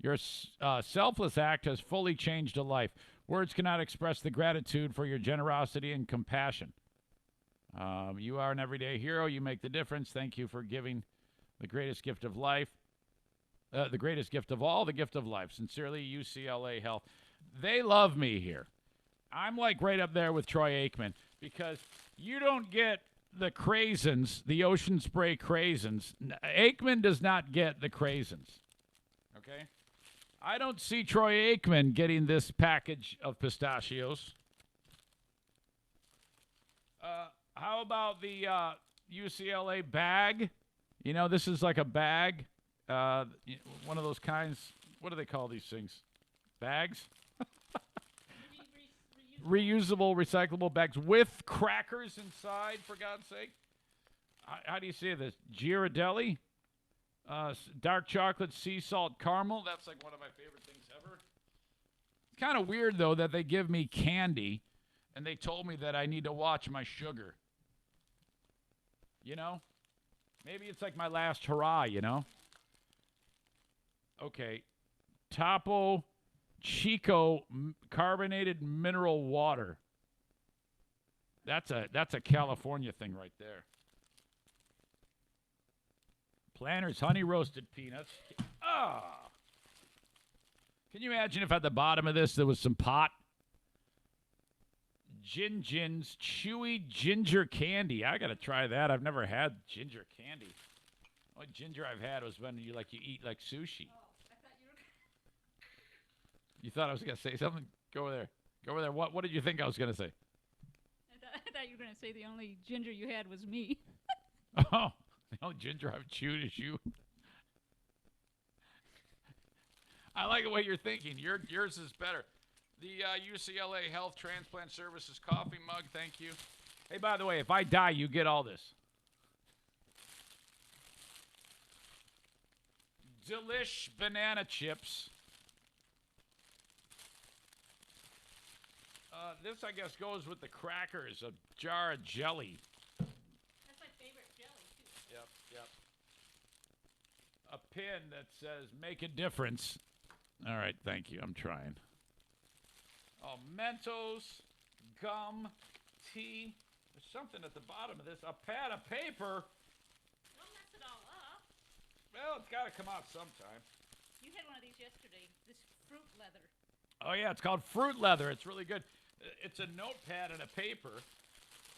Your selfless act has fully changed a life. Words cannot express the gratitude for your generosity and compassion. You are an everyday hero. You make the difference. Thank you for giving the greatest gift of life. The greatest gift of all, the gift of life. Sincerely, UCLA Health. They love me here. I'm like right up there with Troy Aikman because you don't get the craisins, the Ocean Spray craisins. Aikman does not get the craisins. Okay? I don't see Troy Aikman getting this package of pistachios. How about the UCLA bag? You know, this is like a bag. One of those kinds. What do they call these things? Bags? Reusable, recyclable bags with crackers inside, for God's sake. How do you say this? Ghirardelli? Dark chocolate, sea salt, caramel. That's like one of my favorite things ever. It's kind of weird, though, that they give me candy, and they told me that I need to watch my sugar. You know? Maybe it's like my last hurrah, you know? Okay. Topo Chico carbonated mineral water. That's a California thing right there. Planters honey roasted peanuts. Ah. Can you imagine if at the bottom of this there was some pot? Jin's chewy ginger candy. I gotta try that. I've never had ginger candy. Only ginger I've had was when you eat like sushi. You thought I was going to say something? Go over there. Go over there. What did you think I was going to say? I thought you were going to say the only ginger you had was me. Oh, the only ginger I've chewed is you. I like the way you're thinking. Yours is better. The UCLA Health Transplant Services coffee mug, thank you. Hey, by the way, if I die, you get all this. Delish banana chips. This, I guess, goes with the crackers, a jar of jelly. That's my favorite jelly, too. Yep. A pin that says, make a difference. All right, thank you. I'm trying. Oh, Mentos, gum, tea. There's something at the bottom of this. A pad of paper. Don't mess it all up. Well, it's got to come out sometime. You had one of these yesterday, this fruit leather. Oh, yeah, it's called Fruit Leather. It's really good. It's a notepad and a paper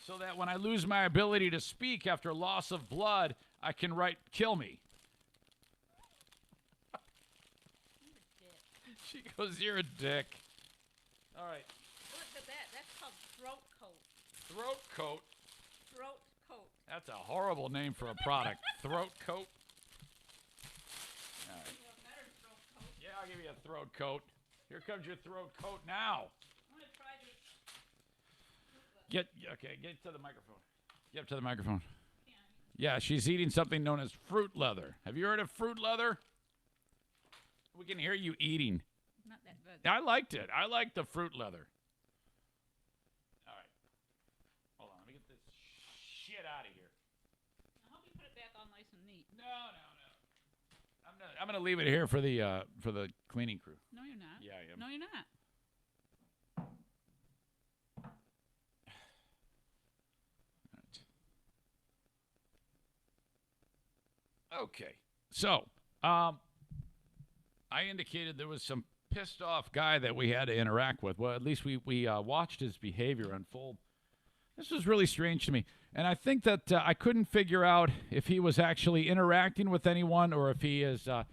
so that when I lose my ability to speak after loss of blood, I can write, kill me. You're a dick. She goes, you're a dick. All right. Look at that. That's called throat coat. Throat coat. Throat coat. That's a horrible name for a product. Throat coat. All right. You have a better throat coat. Yeah, I'll give you a throat coat. Here comes your throat coat now. I'm going to try this. Get to the microphone. Get up to the microphone. Yeah, she's eating something known as fruit leather. Have you heard of fruit leather? We can hear you eating. Not that good. I liked it. I liked the fruit leather. All right. Hold on. Let me get this shit out of here. I hope you put it back all nice and neat. No. I'm gonna leave it here for the cleaning crew. No, you're not. Yeah, I am. No, you're not. Okay. So, I indicated there was some pissed off guy that we had to interact with. Well, at least we watched his behavior unfold This was really strange to me. And I think that I couldn't figure out if he was actually interacting with anyone or if he is, a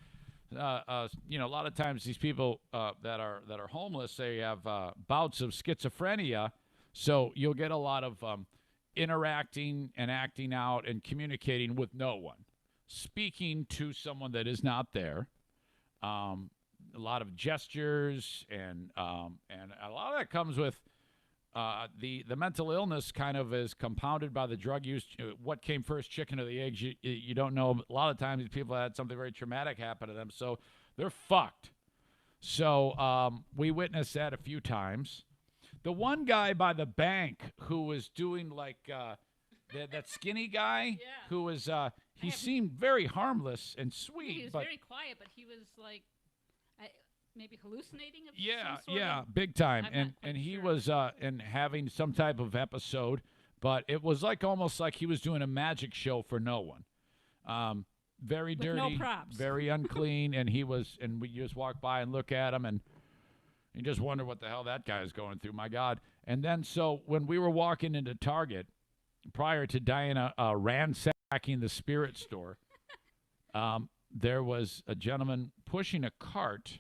lot of times these people that are homeless, they have bouts of schizophrenia. So you'll get a lot of interacting and acting out and communicating with no one, speaking to someone that is not there. A lot of gestures and a lot of that comes with the mental illness kind of is compounded by the drug use. What came first, chicken or the eggs? You don't know. A lot of times these people had something very traumatic happen to them, so they're fucked. So we witnessed that a few times. The one guy by the bank who was doing like that skinny guy who was he seemed very harmless and sweet. He was very quiet, but he was like maybe hallucinating of some sort big time. I'm He sure. was and having some type of episode, but it was like almost like he was doing a magic show for no one. Very With dirty, no props. very unclean, and we just walk by and look at him and you just wonder what the hell that guy is going through. My God. And then so when we were walking into Target prior to Diana ransacking the spirit store, there was a gentleman pushing a cart.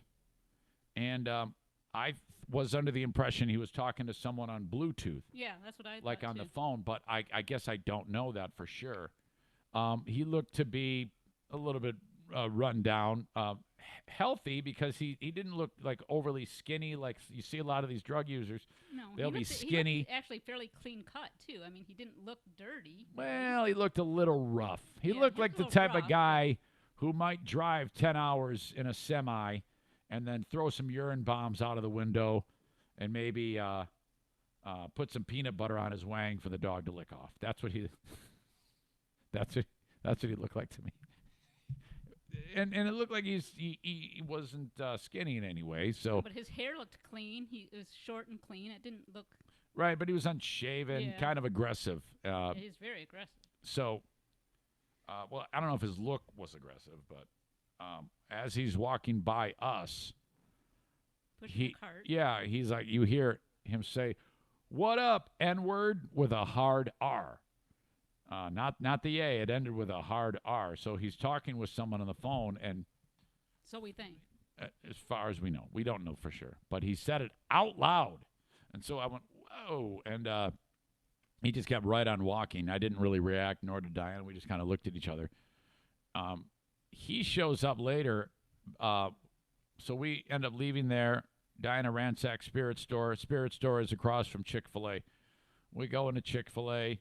And I was under the impression he was talking to someone on Bluetooth, Yeah, that's what I thought like on too. the phone, but I guess I don't know that for sure. He looked to be a little bit run down, healthy because he didn't look like overly skinny like you see a lot of these drug users. No, They'll be he skinny. looked actually fairly clean cut too. I mean, he didn't look dirty. Well, he looked a little rough. He Yeah, looked he like looked the a little type of rough. guy who might drive 10 hours in a semi and then throw some urine bombs out of the window and maybe put some peanut butter on his wang for the dog to lick off. That's what he looked like to me. And it looked like he wasn't skinny in any way. So But his hair looked clean. He was short and clean. It didn't look. right, but he was unshaven, Yeah. kind of aggressive. He's very aggressive. So, well, I don't know if his look was aggressive, but as he's walking by us, Pushing a cart. yeah, he's like, you hear him say, "What up, N-word," with a hard R. Not the A. It ended with a hard R. So he's talking with someone on the phone, and So we think. as far as we know, we don't know for sure, but he said it out loud, and so I went, "Whoa!" And he just kept right on walking. I didn't really react, nor did Diana. We just kind of looked at each other. He shows up later, so we end up leaving there. Diana ransacks Spirit Store. Spirit Store is across from Chick-fil-A. We go into Chick-fil-A.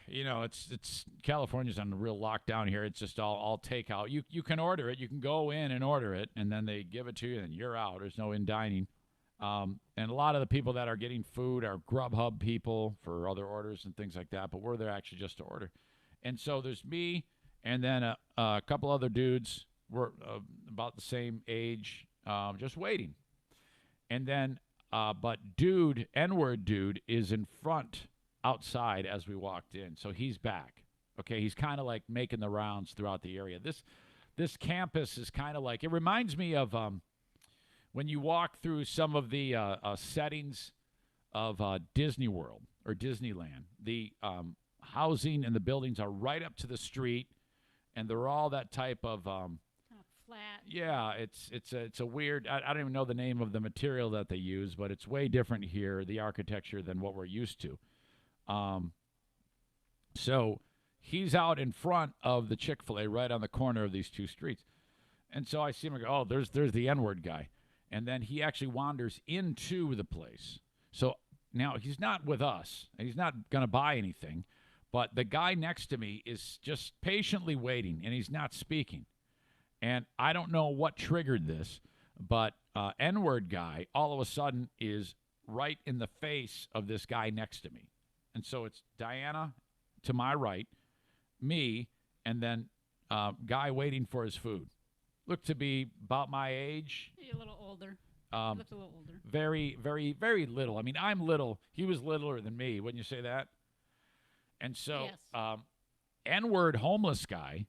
You know, it's California's on a real lockdown here. It's just all takeout. You can order it. You can go in and order it, and then they give it to you, and you're out. There's no in dining. And a lot of the people that are getting food are Grubhub people for other orders and things like that, but we're there actually just to order. And so there's me and then a couple other dudes. We're about the same age, just waiting. And then, but N-word dude is in front outside as we walked in. So he's back. Okay, he's kind of like making the rounds throughout the area. This campus is kind of like, it reminds me of when you walk through some of the settings of Disney World or Disneyland. The housing and the buildings are right up to the street, and they're all that type of Kind of flat. yeah, it's a weird. I don't even know the name of the material that they use, but it's way different here, the architecture, than what we're used to. So he's out in front of the Chick-fil-A, right on the corner of these two streets, and so I see him and go, "Oh, there's the N-word guy," and then he actually wanders into the place. So now he's not with us, and he's not gonna buy anything, but the guy next to me is just patiently waiting, and he's not speaking. And I don't know what triggered this, but N-word guy all of a sudden is right in the face of this guy next to me. And so it's Diana to my right, me, and then guy waiting for his food. Looked to be about my age. Maybe a little older. He looked a little older. Very, very, very little. I mean, I'm little. He was littler than me. Wouldn't you say that? And so Yes. N-word homeless guy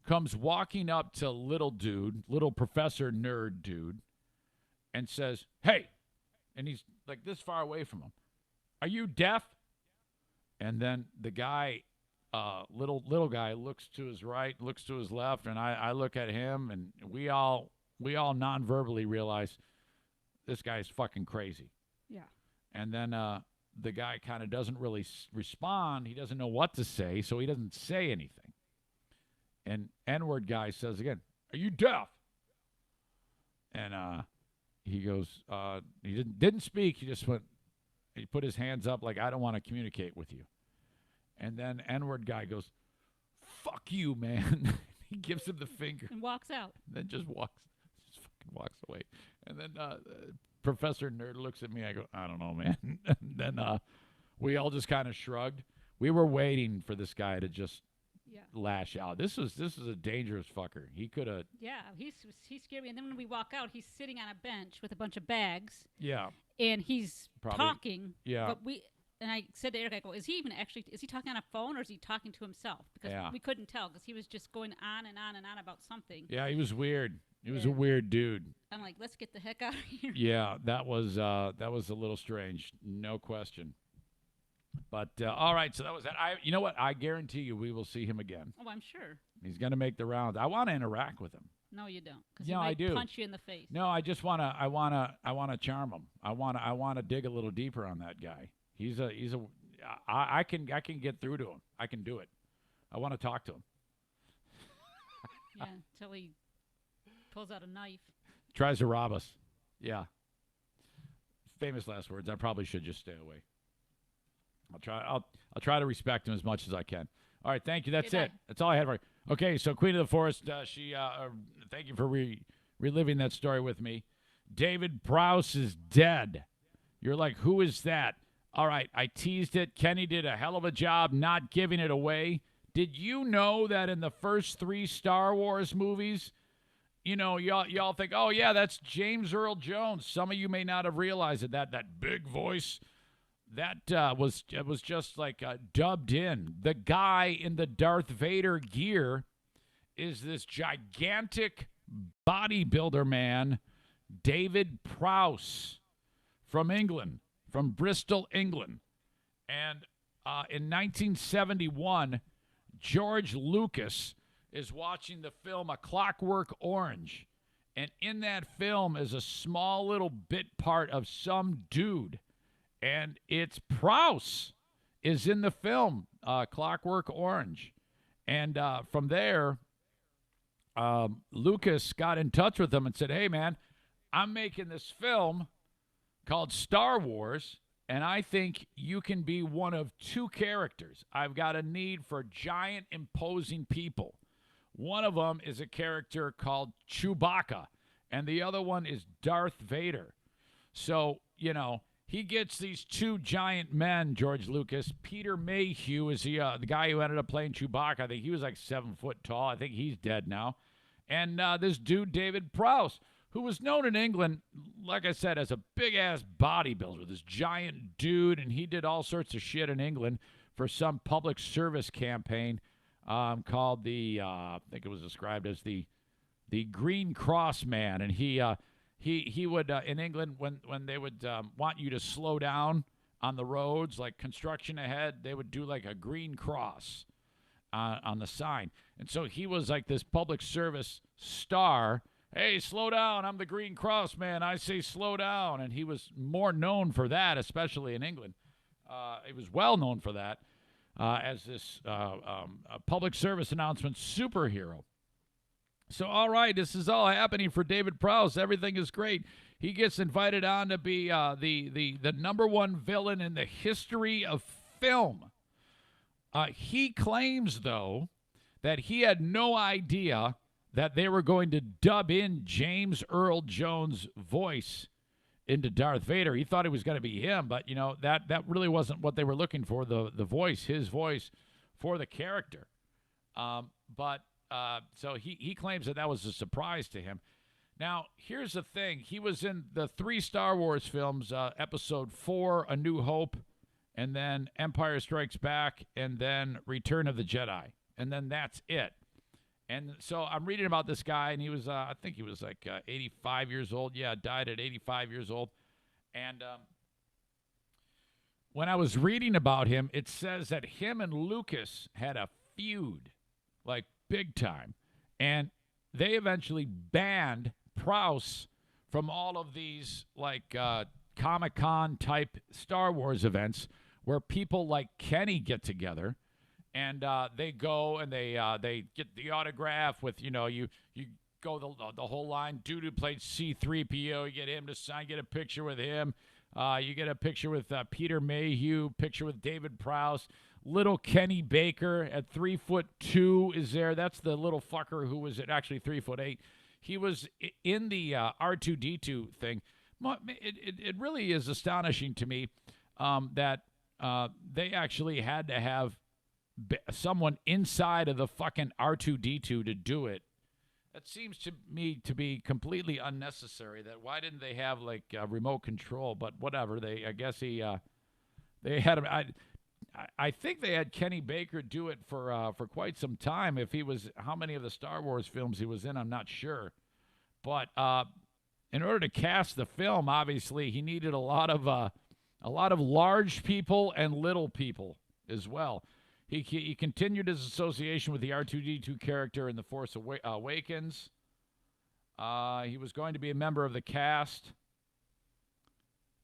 comes walking up to little dude, little professor nerd dude, and says, "Hey," and he's like this far away from him. "Are you deaf?" And then the guy, little guy, looks to his right, looks to his left, and I look at him, and we all non-verbally realize this guy's fucking crazy. Yeah. And then the guy kind of doesn't really respond. He doesn't know what to say, so he doesn't say anything. And N-word guy says again, "Are you deaf?" And he goes, he didn't speak. He just went. He put his hands up like, "I don't want to communicate with you." And then N-word guy goes, "Fuck you, man." He gives him the finger And walks out. then just fucking walks away. And then Professor Nerd looks at me. I go, "I don't know, man." And then we all just kind of shrugged. We were waiting for this guy to just lash out. This is a dangerous fucker. He could have. Yeah, he's scary. And then when we walk out, he's sitting on a bench with a bunch of bags. Yeah. And he's talking. Yeah. But and I said to Eric, I go, is he talking on a phone or is he talking to himself? Because we couldn't tell because he was just going on and on and on about something. Yeah, he was weird. He was a weird dude. I'm like, let's get the heck out of here. Yeah, that was a little strange, no question. But all right, so that was that. You know what? I guarantee you, we will see him again. Oh, I'm sure. He's going to make the rounds. I want to interact with him. No, you don't. Because Yeah, he I might do. punch you in the face. No, I just want to. I want to charm him. I want to dig a little deeper on that guy. I can get through to him. I can do it. I want to talk to him. Yeah, until he pulls out a knife. Tries to rob us. Yeah. Famous last words. I probably should just stay away. I'll try to respect him as much as I can. All right, thank you. That's Okay, it. That's all I had for you. Okay, so Queen of the Forest, thank you for reliving that story with me. David Prowse is dead. You're like, who is that? All right, I teased it. Kenny did a hell of a job not giving it away. Did you know that in the first 3 Star Wars movies, you know, y'all think, oh, yeah, that's James Earl Jones. Some of you may not have realized it. That big voice, that was just like dubbed in. The guy in the Darth Vader gear is this gigantic bodybuilder man, David Prowse, from England, from Bristol, England. And in 1971, George Lucas is watching the film A Clockwork Orange. And in that film is a small little bit part of some dude. And it's Prowse is in the film Clockwork Orange. And from there, Lucas got in touch with him and said, hey, man, I'm making this film called Star Wars, and I think you can be one of 2 characters. I've got a need for giant, imposing people. One of them is a character called Chewbacca, and the other one is Darth Vader. So, you know, he gets these 2 giant men, George Lucas. Peter Mayhew is the guy who ended up playing Chewbacca. I think he was like 7 foot tall. I think he's dead now. And this dude, David Prowse, who was known in England, like I said, as a big-ass bodybuilder, this giant dude, and he did all sorts of shit in England for some public service campaign called I think it was described as the Green Cross Man, and he would, in England, when they would want you to slow down on the roads, like construction ahead, they would do like a green cross on the sign. And so he was like this public service star. Hey, slow down. I'm the Green Cross Man. I say slow down. And he was more known for that, especially in England. He was well known for that as this public service announcement superhero. So, all right, this is all happening for David Prowse. Everything is great. He gets invited on to be the number 1 villain in the history of film. He claims, though, that he had no idea that they were going to dub in James Earl Jones' voice into Darth Vader. He thought it was going to be him, but, you know, that really wasn't what they were looking for, the voice, his voice for the character. So he claims that was a surprise to him. Now, here's the thing. He was in the 3 Star Wars films, Episode 4, A New Hope, and then Empire Strikes Back, and then Return of the Jedi. And then that's it. And so I'm reading about this guy, and he was, I think he was like 85 years old. Yeah, died at 85 years old. And when I was reading about him, it says that him and Lucas had a feud, like big time. And they eventually banned Prowse from all of these, like, Comic-Con type Star Wars events where people like Kenny get together and they go and they get the autograph with, you go the whole line. Dude who played C-3PO, you get him to sign, get a picture with him. You get a picture with Peter Mayhew, picture with David Prowse. Little Kenny Baker at 3'2" is there. That's the little fucker who was actually 3'8". He was in the R2D2 thing. It really is astonishing to me that they actually had to have someone inside of the fucking R2D2 to do it. That seems to me to be completely unnecessary. That why didn't they have like remote control? But whatever. They had him. I think they had Kenny Baker do it for quite some time. If he was, how many of the Star Wars films he was in, I'm not sure. But in order to cast the film, obviously he needed a lot of large people and little people as well. He continued his association with the R2D2 character in The Force Awakens. He was going to be a member of the cast,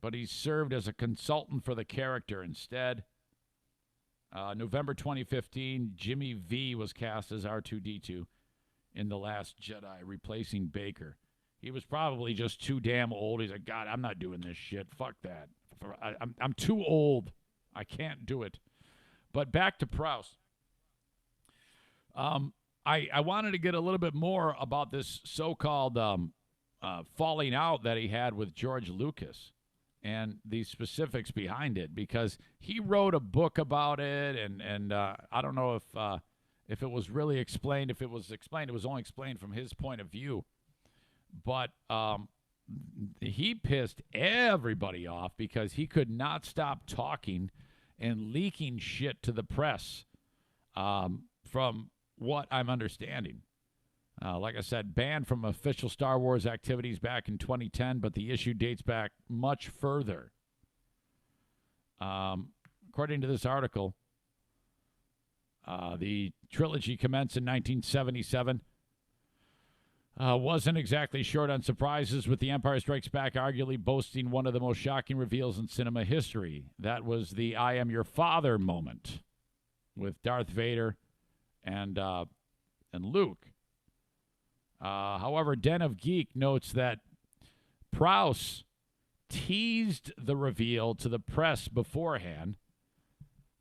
but he served as a consultant for the character instead. November 2015, Jimmy V was cast as R2D2 in The Last Jedi, replacing Baker. He was probably just too damn old. He's like, God, I'm not doing this shit. Fuck that. I'm too old. I can't do it. But back to Prowse. I wanted to get a little bit more about this so-called falling out that he had with George Lucas and the specifics behind it, because he wrote a book about it, and I don't know if it was really explained. If it was explained, it was only explained from his point of view. But he pissed everybody off because he could not stop talking and leaking shit to the press, from what I'm understanding. Like I said, banned from official Star Wars activities back in 2010, but the issue dates back much further. According to this article, the trilogy commenced in 1977. Wasn't exactly short on surprises, with The Empire Strikes Back arguably boasting one of the most shocking reveals in cinema history. That was the "I am your father" moment with Darth Vader and Luke. However, Den of Geek notes that Prowse teased the reveal to the press beforehand,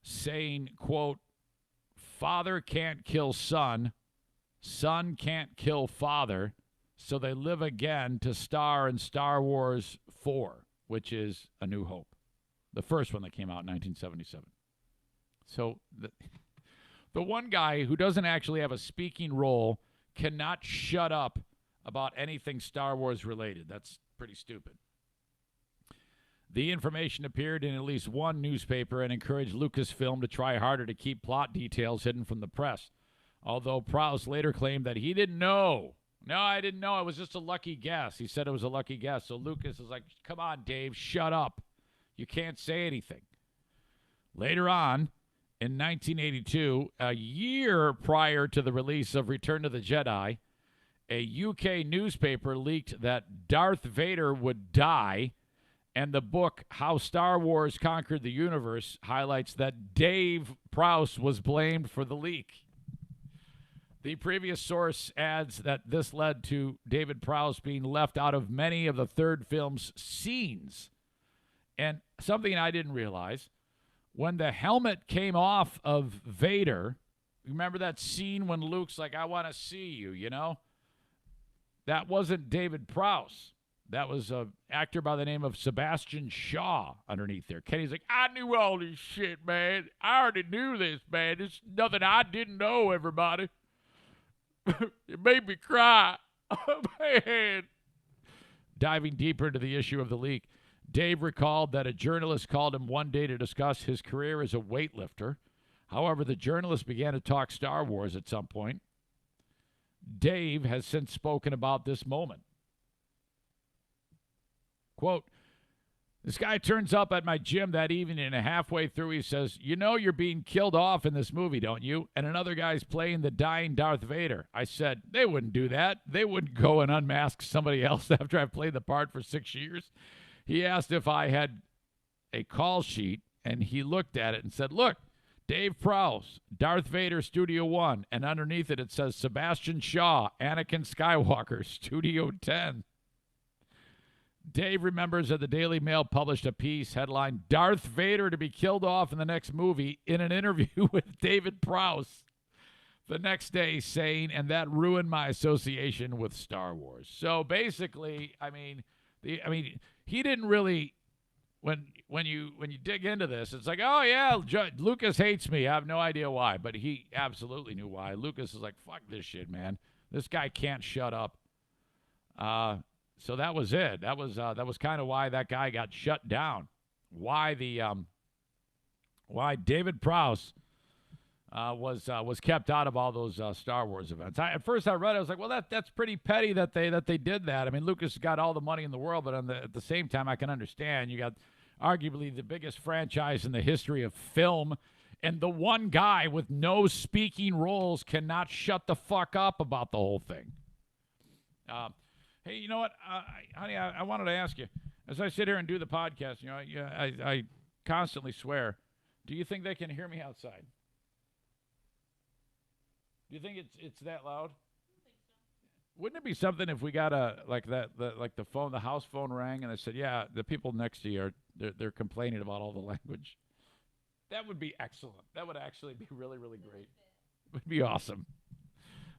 saying, quote, "Father can't kill son. Son can't kill father, so they live again to star in Star Wars 4, which is A New Hope, the first one that came out in 1977. So the one guy who doesn't actually have a speaking role cannot shut up about anything Star Wars related. That's pretty stupid. The information appeared in at least one newspaper and encouraged Lucasfilm to try harder to keep plot details hidden from the press. Although Prowse later claimed that he didn't know. No, I didn't know. It was just a lucky guess. He said it was a lucky guess. So Lucas is like, come on, Dave, shut up. You can't say anything. Later on, in 1982, a year prior to the release of Return of the Jedi, a UK newspaper leaked that Darth Vader would die, and the book How Star Wars Conquered the Universe highlights that Dave Prowse was blamed for the leak. The previous source adds that this led to David Prowse being left out of many of the third film's scenes. And something I didn't realize, when the helmet came off of Vader, remember that scene when Luke's like, I want to see you, you know? That wasn't David Prowse. That was an actor by the name of Sebastian Shaw underneath there. Kenny's like, I knew all this shit, man. I already knew this, man. There's nothing I didn't know, everybody. It made me cry. Oh, man. Diving deeper into the issue of the leak, Dave recalled that a journalist called him one day to discuss his career as a weightlifter. However, the journalist began to talk Star Wars at some point. Dave has since spoken about this moment. Quote, This guy turns up at my gym that evening, and halfway through he says, "You know you're being killed off in this movie, don't you?" And another guy's playing the dying Darth Vader. I said, "They wouldn't do that. They wouldn't go and unmask somebody else after I've played the part for 6 years." He asked if I had a call sheet, and he looked at it and said, "Look, Dave Prowse, Darth Vader, Studio 1, and underneath it says Sebastian Shaw, Anakin Skywalker, Studio 10. Dave remembers that the Daily Mail published a piece headlined, "Darth Vader to be killed off in the next movie," in an interview with David Prowse the next day, saying, "And that ruined my association with Star Wars." So basically, he didn't really, when you dig into this, it's like, oh yeah, Lucas hates me. I have no idea why, but he absolutely knew why. Lucas is like, fuck this shit, man. This guy can't shut up. So that was it. That was kind of why that guy got shut down. Why David Prowse was kept out of all those Star Wars events. At first I read it, I was like, well, that's pretty petty that they did that. I mean, Lucas got all the money in the world, but at the same time, I can understand you got arguably the biggest franchise in the history of film, and the one guy with no speaking roles cannot shut the fuck up about the whole thing. Hey, you know what, honey? I wanted to ask you, as I sit here and do the podcast, you know, I constantly swear. Do you think they can hear me outside? Do you think it's that loud? Wouldn't it be something if we got the house phone rang and they said, "Yeah, the people next to you they're complaining about all the language." That would be excellent. That would actually be really, really great. It would be awesome.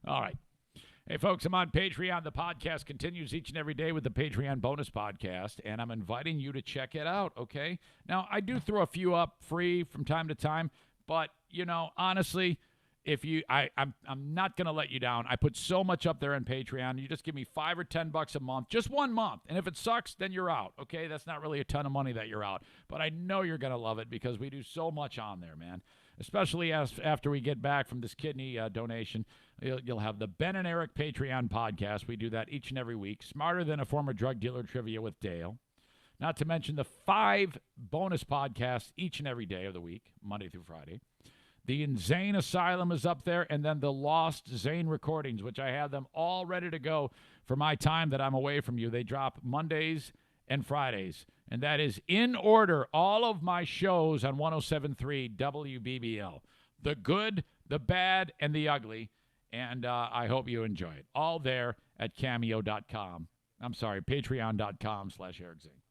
All right. Hey, folks, I'm on Patreon. The podcast continues each and every day with the Patreon bonus podcast, and I'm inviting you to check it out, okay? Now, I do throw a few up free from time to time, but, you know, honestly, I'm not going to let you down. I put so much up there on Patreon. You just give me $5 or $10 a month, just 1 month. And if it sucks, then you're out, okay? That's not really a ton of money that you're out. But I know you're going to love it because we do so much on there, man. Especially after we get back from this kidney donation. You'll have the Ben and Eric Patreon podcast. We do that each and every week. Smarter Than a Former Drug Dealer Trivia with Dale. Not to mention the 5 bonus podcasts each and every day of the week, Monday through Friday. The Zane Asylum is up there, and then the Lost Zane recordings, which I have them all ready to go for my time that I'm away from you. They drop Mondays and Fridays, and that is in order all of my shows on 107.3 WBBL. The good, the bad, and the ugly, and I hope you enjoy it. All there at Cameo.com. I'm sorry, Patreon.com/Eric Zane.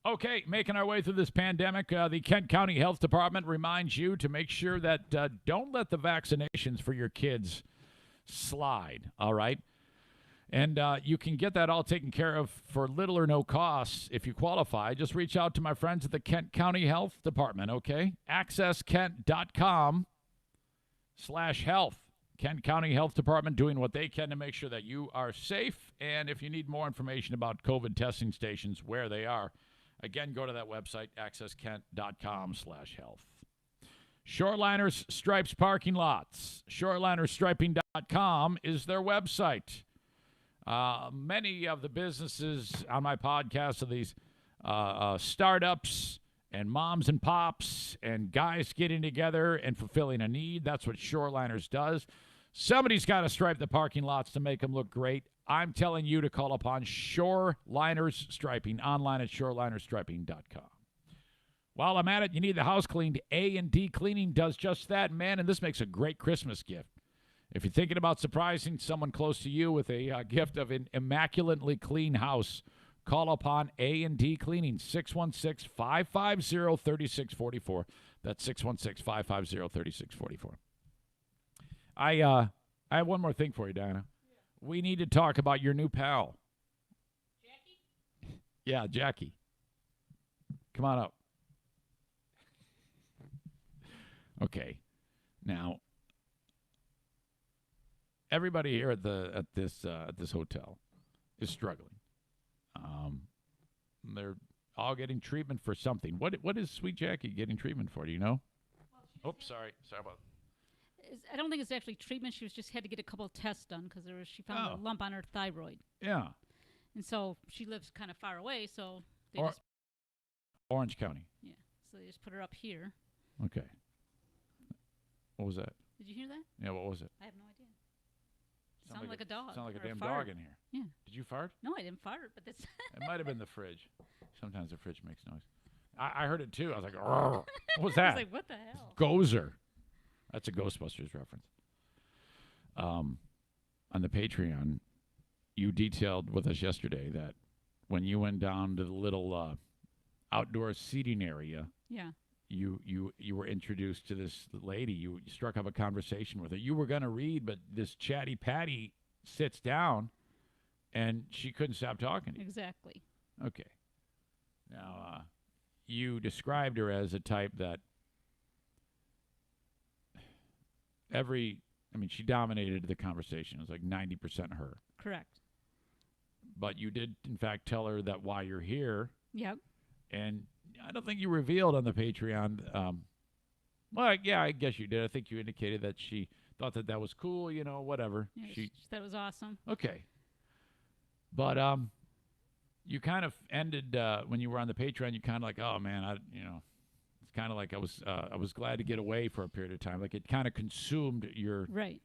Okay, making our way through this pandemic, the Kent County Health Department reminds you to make sure that don't let the vaccinations for your kids slide, all right? And you can get that all taken care of for little or no costs if you qualify. Just reach out to my friends at the Kent County Health Department, okay? AccessKent.com/health. Kent County Health Department doing what they can to make sure that you are safe. And if you need more information about COVID testing stations, where they are, again, go to that website, accesskent.com/health. Shoreliners Stripes Parking Lots. Shorelinerstriping.com is their website. Many of the businesses on my podcast are these startups and moms and pops and guys getting together and fulfilling a need. That's what Shoreliners does. Somebody's got to stripe the parking lots to make them look great. I'm telling you to call upon Shoreliners Striping online at shorelinerstriping.com. While I'm at it, you need the house cleaned. A&D Cleaning does just that, man, and this makes a great Christmas gift. If you're thinking about surprising someone close to you with a gift of an immaculately clean house, call upon A&D Cleaning, 616-550-3644. That's 616-550-3644. I have one more thing for you, Diana. We need to talk about your new pal. Jackie? Yeah, Jackie. Come on up. Okay. Now, everybody here at this hotel is struggling. They're all getting treatment for something. What is Sweet Jackie getting treatment for? Do you know? Well, Sorry about. I don't think it's actually treatment. She just had to get a couple of tests done because she found a lump on her thyroid. Yeah. And so she lives kind of far away, so They Or- just Orange County. so they just put her up here. Okay. What was that? Did you hear that? Yeah, what was it? I have no idea. Sounded like a dog. Sounded like a or damn fart. dog in here. Yeah. Did you fart? No, I didn't fart, but that's It might have been the fridge. Sometimes the fridge makes noise. I heard it too. I was like, "Arr." What was I that? was like, what the hell? Gozer. That's a Ghostbusters reference. On the Patreon, you detailed with us yesterday that when you went down to the little outdoor seating area, Yeah. you were introduced to this lady. You struck up a conversation with her. You were going to read, but this chatty Patty sits down, and she couldn't stop talking to you. Exactly. Okay. Now, you described her as a type that she dominated the conversation. It was like 90% her. Correct. But you did, in fact, tell her that why you're here, Yep. and I don't think you revealed on the Patreon. Well, yeah, I guess you did. I think you indicated that she thought that was cool, whatever. Yeah, she thought it was awesome. Okay. But you kind of ended when you were on the Patreon. You kind of like, oh man, it's kind of like I was glad to get away for a period of time. Like it kind of consumed your Right.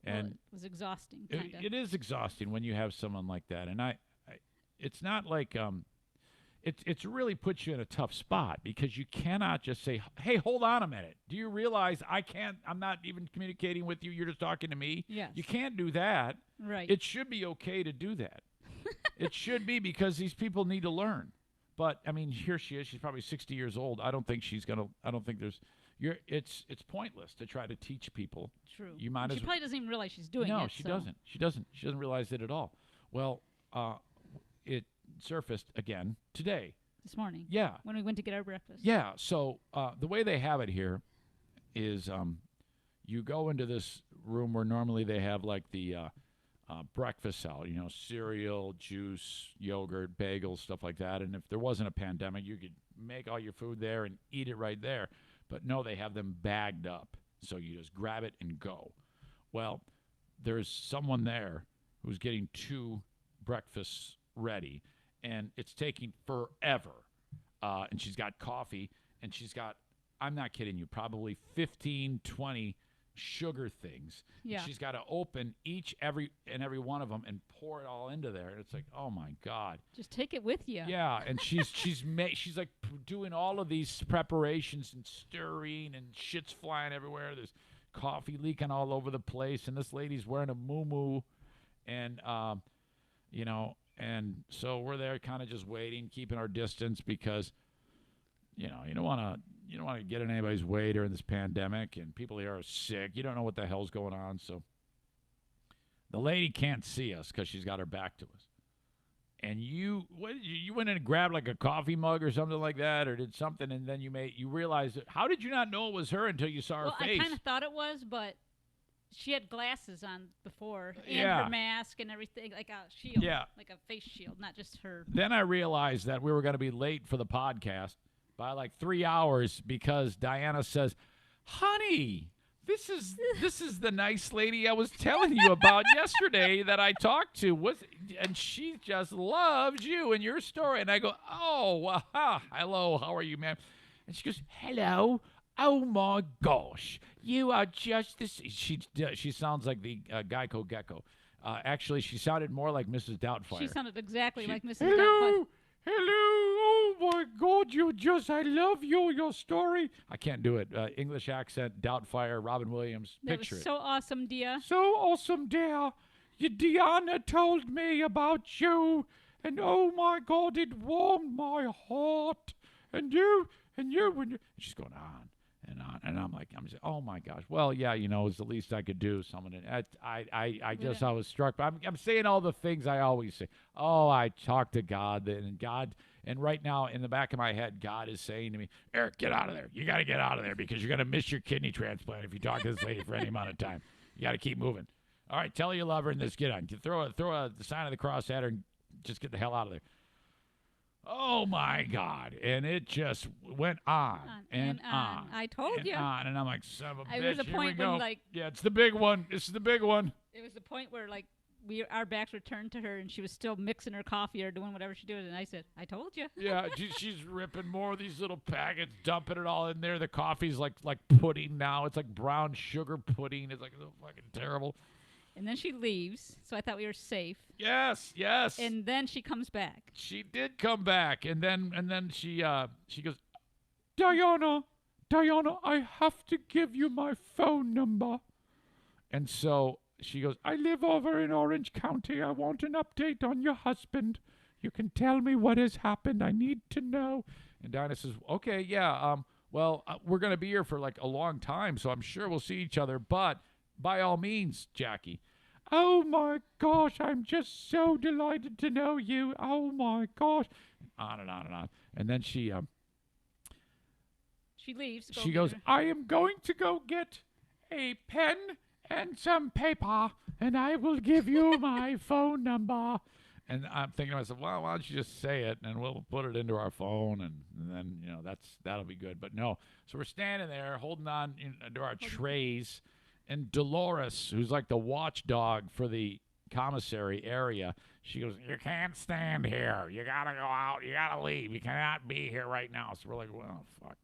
and Well, it was exhausting, kind of. it is exhausting when you have someone like that. And it's not like it's really puts you in a tough spot because you cannot just say, hey, hold on a minute. Do you realize I'm not even communicating with you. You're just talking to me. Yes. You can't do that. Right. It should be okay to do that. It should be because these people need to learn. But I mean, here she is. She's probably 60 years old. I don't think it's pointless to try to teach people. True. You might And as she probably doesn't even realize she's doing it. No, she so. doesn't. She doesn't realize it at all. Well, it surfaced again today. This morning. Yeah. When we went to get our breakfast. Yeah. So the way they have it here is you go into this room where normally they have like the breakfast salad, cereal, juice, yogurt, bagels, stuff like that. And if there wasn't a pandemic, you could make all your food there and eat it right there. But no, they have them bagged up. So you just grab it and go. Well, there's someone there who's getting 2 breakfasts ready, and it's taking forever. And she's got coffee, and she's got, I'm not kidding you, probably 15, 20 sugar things. Yeah. And she's got to open every one of them and pour it all into there. And it's like, oh my God. Just take it with you. Yeah, and she's like doing all of these preparations and stirring, and shit's flying everywhere. There's coffee leaking all over the place, and this lady's wearing a muumuu, and and so we're there kind of just waiting, keeping our distance because you don't want to get in anybody's way during this pandemic, and people here are sick. You don't know what the hell's going on, so the lady can't see us because she's got her back to us. And you went in and grabbed like a coffee mug or something like that, or did something, and then you realized it. How did you not know it was her until you saw her face? I kind of thought it was, but she had glasses on before, and Yeah. her mask and everything, like a shield, like a face shield, not just her. Then I realized that we were going to be late for the podcast by like 3 hours because Diana says, "Honey, this is the nice lady I was telling you about yesterday that I talked to. And she just loves you and your story." And I go, "Oh, hello, how are you, ma'am?" And she goes, "Hello. Oh my gosh, you are just this." She sounds like the Geico Gecko. Actually, she sounded more like Mrs. Doubtfire. She sounded exactly like Mrs. Hello, Doubtfire. hello. Oh my God, I love your story. I can't do it. English accent, Doubtfire, Robin Williams. That Picture was it. so awesome, dear. So awesome, dear. Diana told me about you, and oh my God, it warmed my heart. And you. She's going on and on, and I'm saying, oh my gosh. Well, yeah, it's the least I could do. I was struck. But I'm saying all the things I always say. Oh, I talk to God, and right now in the back of my head, God is saying to me, "Eric, get out of there. You got to get out of there because you're going to miss your kidney transplant if you talk to this lady for any amount of time. You got to keep moving. All right, tell her you love her and just get on. Throw the sign of the cross at her and just get the hell out of there." Oh my God! And it just went on and on. I told you. And I'm like, son of a bitch. It was a Here point we go. when, like, yeah, it's the big one. It's the big one. it was the point where, like, our backs were turned to her, and she was still mixing her coffee or doing whatever she did. And I said, "I told you." Yeah, she's ripping more of these little packets, dumping it all in there. The coffee's like pudding now. It's like brown sugar pudding. It's like so fucking terrible. And then she leaves, so I thought we were safe. Yes. And then she comes back. She did come back, and then she goes, Diana, I have to give you my phone number. And so she goes, I live over in Orange County. I want an update on your husband. You can tell me what has happened. I need to know. And Diana says, okay, yeah, well, we're going to be here for like a long time, so I'm sure we'll see each other. But by all means, Jackie. Oh, my gosh, I'm just so delighted to know you. Oh, my gosh. On and on and on. And then she leaves. She goes, I am going to go get a pen and some paper, and I will give you my phone number. And I'm thinking to myself, well, why don't you just say it, and we'll put it into our phone, and then, that'll be good. But no. So we're standing there holding on to our trays, and Dolores, who's like the watchdog for the commissary area, she goes, you can't stand here. You got to go out. You got to leave. You cannot be here right now. So we're like, well, fuck.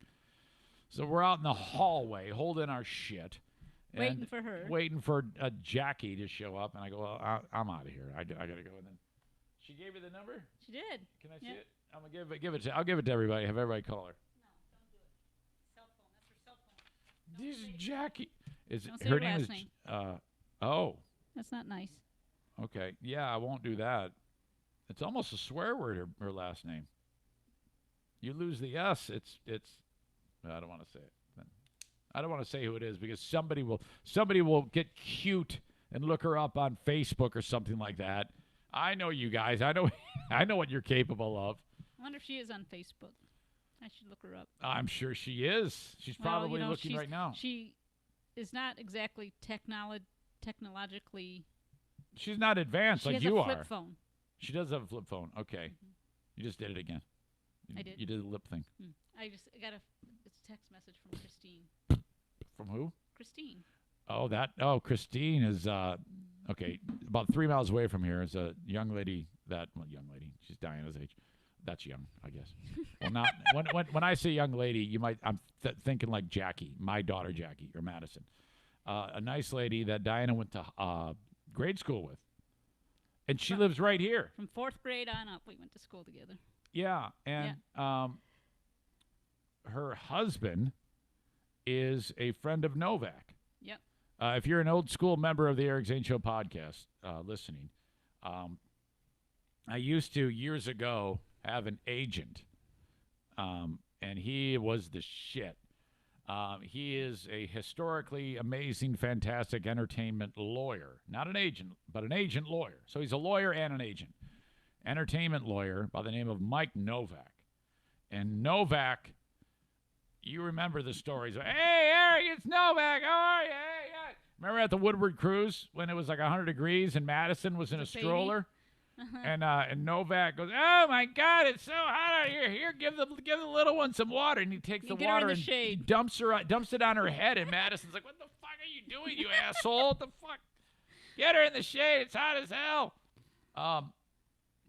So we're out in the hallway holding our shit. Waiting for her. Waiting for Jackie to show up. And I go, well, I'm out of here. I got to go. And then she gave you the number? She did. Can I see it? I'm going to give it. I'll give it to everybody. Have everybody call her. No, don't do it. Cell phone. That's her cell phone. This is Jackie. Don't say her her name last is name. Oh. That's not nice. Okay. Yeah, I won't do that. It's almost a swear word, her last name. You lose the S, it's I don't want to say it. I don't want to say who it is because somebody will get cute and look her up on Facebook or something like that. I know you guys. I know what you're capable of. I wonder if she is on Facebook. I should look her up. I'm sure she is. She's probably looking right now. She is not exactly technologically. She's not advanced like you are. She has a flip phone. She does have a flip phone. Okay. Mm-hmm. You just did it again. I did. You did the lip thing. I got a text message from Christine. From who? Christine. Oh, Christine is okay. About 3 miles away from here is a young lady. She's Diana's age. That's young, I guess. Well, not when I say young lady, I'm thinking like Jackie, my daughter Jackie or Madison, a nice lady that Diana went to grade school with, and she lives right here. From 4th grade on up, we went to school together. Yeah, and her husband is a friend of Novak. Yep. If you're an old school member of the Eric Zane Show podcast listening, I used to, years ago, have an agent, and he was the shit. He is a historically amazing, fantastic entertainment lawyer. Not an agent, but an agent lawyer. So he's a lawyer and an agent. Entertainment lawyer by the name of Mike Novak. And Novak, you remember the stories. Hey, Eric, it's Novak. How are you? Hey, yeah. Remember at the Woodward Cruise when it was like 100 degrees and Madison was in a stroller? And Novak goes, oh, my God, it's so hot out here. Here, give the little one some water. And he takes the water and he dumps it on her head. And Madison's like, what the fuck are you doing, you asshole? What the fuck? Get her in the shade. It's hot as hell.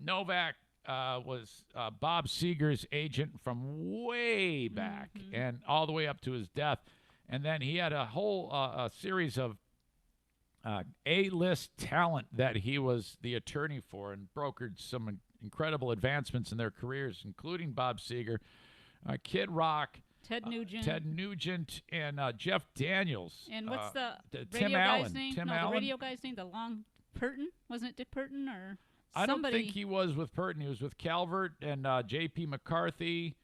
Novak was Bob Seger's agent from way back and all the way up to his death. And then he had a whole series of A-list talent that he was the attorney for and brokered some incredible advancements in their careers, including Bob Seger, Kid Rock, Ted Nugent, and Jeff Daniels. And what's the Tim radio Allen. guy's name? Tim no, Allen. the radio guy's name, the long Purton? Wasn't it Dick Purton or I don't somebody? think he was with Purton. He was with Calvert and J.P. McCarthy,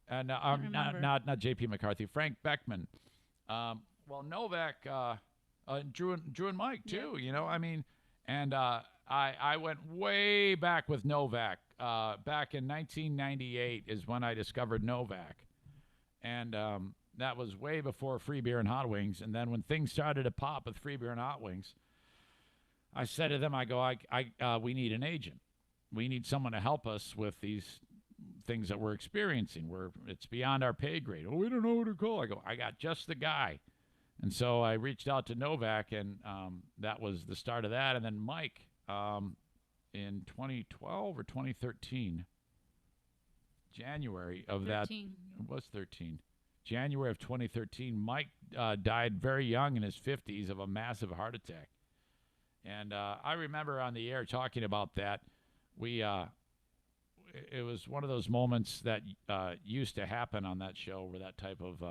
and not J.P. McCarthy, Frank Beckman. Well, Novak, Drew and Mike too. Yeah. You know, I mean, and I went way back with Novak. Back in 1998 is when I discovered Novak, and that was way before Free Beer and Hot Wings. And then when things started to pop with Free Beer and Hot Wings, I said to them, we need an agent. We need someone to help us with these things that we're experiencing. It's beyond our pay grade. Oh, we don't know who to call. I go, I got just the guy. And so I reached out to Novak, and that was the start of that. And then Mike, in 2012 or 2013. January of 13. that. It was 13. January of 2013, Mike died very young in his 50s of a massive heart attack. And I remember on the air talking about that. It was one of those moments that used to happen on that show where that type of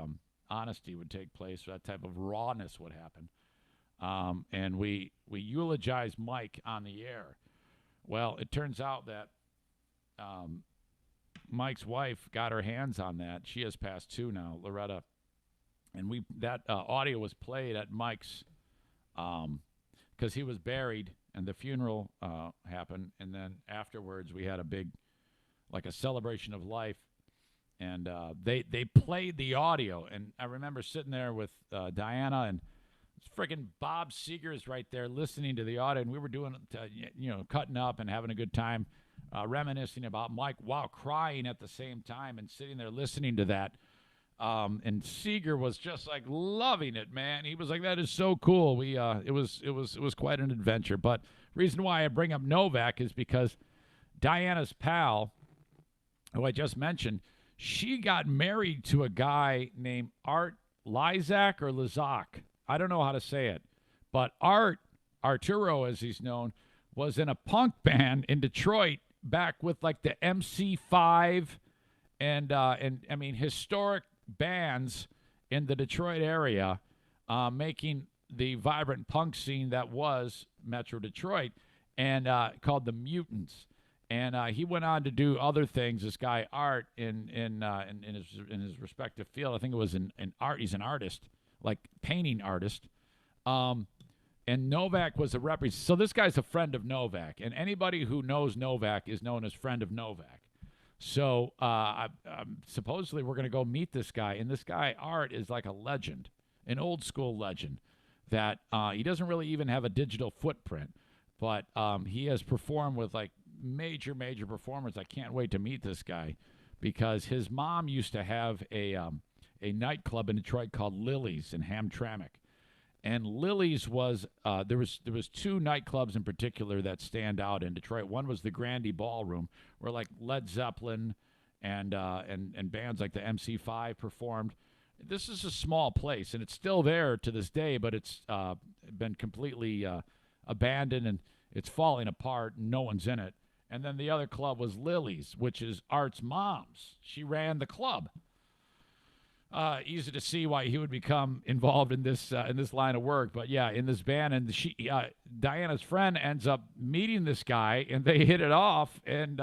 honesty would take place, or that type of rawness would happen. And we eulogized Mike on the air. Well, it turns out that Mike's wife got her hands on that. She has passed too now, Loretta. And that audio was played at Mike's because he was buried and the funeral happened. And then afterwards we had a big, like a celebration of life. And they played the audio. And I remember sitting there with Diana, and freaking Bob Seger's right there listening to the audio. And we were doing, cutting up and having a good time. Reminiscing about Mike while crying at the same time and sitting there listening to that. And Seeger was just like loving it, man. He was like, that is so cool. It was quite an adventure. But reason why I bring up Novak is because Diana's pal, who I just mentioned, she got married to a guy named Art Lizak or Lizak. I don't know how to say it. But Arturo, as he's known, was in a punk band in Detroit back with like the MC5 and I mean historic bands in the Detroit area, making the vibrant punk scene that was Metro Detroit, and called the Mutants. And he went on to do other things. This guy Art in his respective field. I think it was in art. He's an artist, like painting artist. And Novak was a representative. So this guy's a friend of Novak. And anybody who knows Novak is known as friend of Novak. So supposedly we're going to go meet this guy. And this guy, Art, is like a legend, an old school legend, that he doesn't really even have a digital footprint. But he has performed with like major performers. I can't wait to meet this guy because his mom used to have a nightclub in Detroit called Lily's in Hamtramck. And Lily's was there was two nightclubs in particular that stand out in Detroit. One was the Grandy Ballroom, where like Led Zeppelin and bands like the MC5 performed. This is a small place, and it's still there to this day, but it's been completely abandoned, and it's falling apart, and no one's in it. And then the other club was Lily's, which is Art's mom's. She ran the club. Easy to see why he would become involved in this line of work, but yeah, in this band, and Diana's friend ends up meeting this guy, and they hit it off, and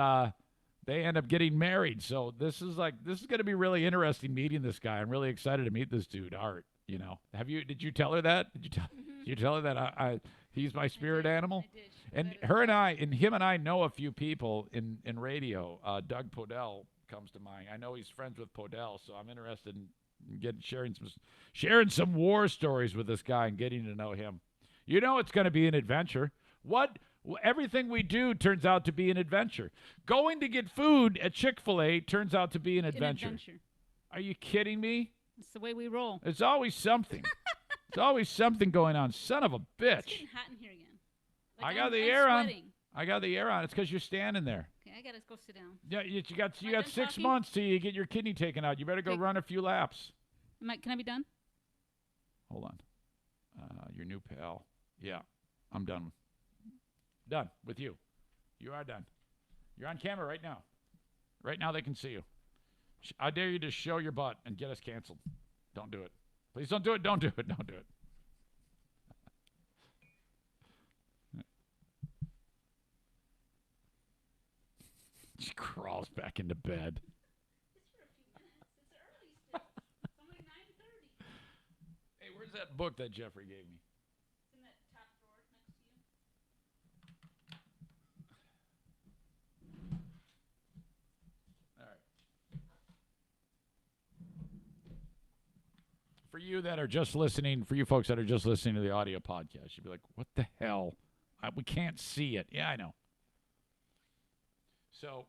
they end up getting married. So this is going to be really interesting meeting this guy. I'm really excited to meet this dude, Art. You know, did you tell her that? Did you tell her that he's my spirit animal? I did. And him and I know a few people in radio. Doug Podell comes to mind. I know he's friends with Podell, so I'm interested in sharing some war stories with this guy and getting to know him. You know, it's going to be an adventure. Everything we do turns out to be an adventure. Going to get food at Chick-fil-A turns out to be an adventure. Are you kidding me? It's the way we roll. It's always something. It's always something going on. Son of a bitch. It's getting hot in here again. I got the air on. I got the air on. It's because you're standing there. Okay, I gotta go sit down. Yeah, you got 6 months till you get your kidney taken out. You better go run a few laps. Can I be done? Hold on. Your new pal. Yeah, I'm done. Done with you. You are done. You're on camera right now. Right now they can see you. I dare you to show your butt and get us canceled. Don't do it. Please don't do it. Don't do it. Don't do it. She crawls back into bed. Just for a few minutes. It's early still. It's only 9:30. Hey, where's that book that Jeffrey gave me? It's in that top drawer next to you. All right. For you that are just listening, for you folks that are just listening to the audio podcast, you'd be like, what the hell? We can't see it. Yeah, I know. So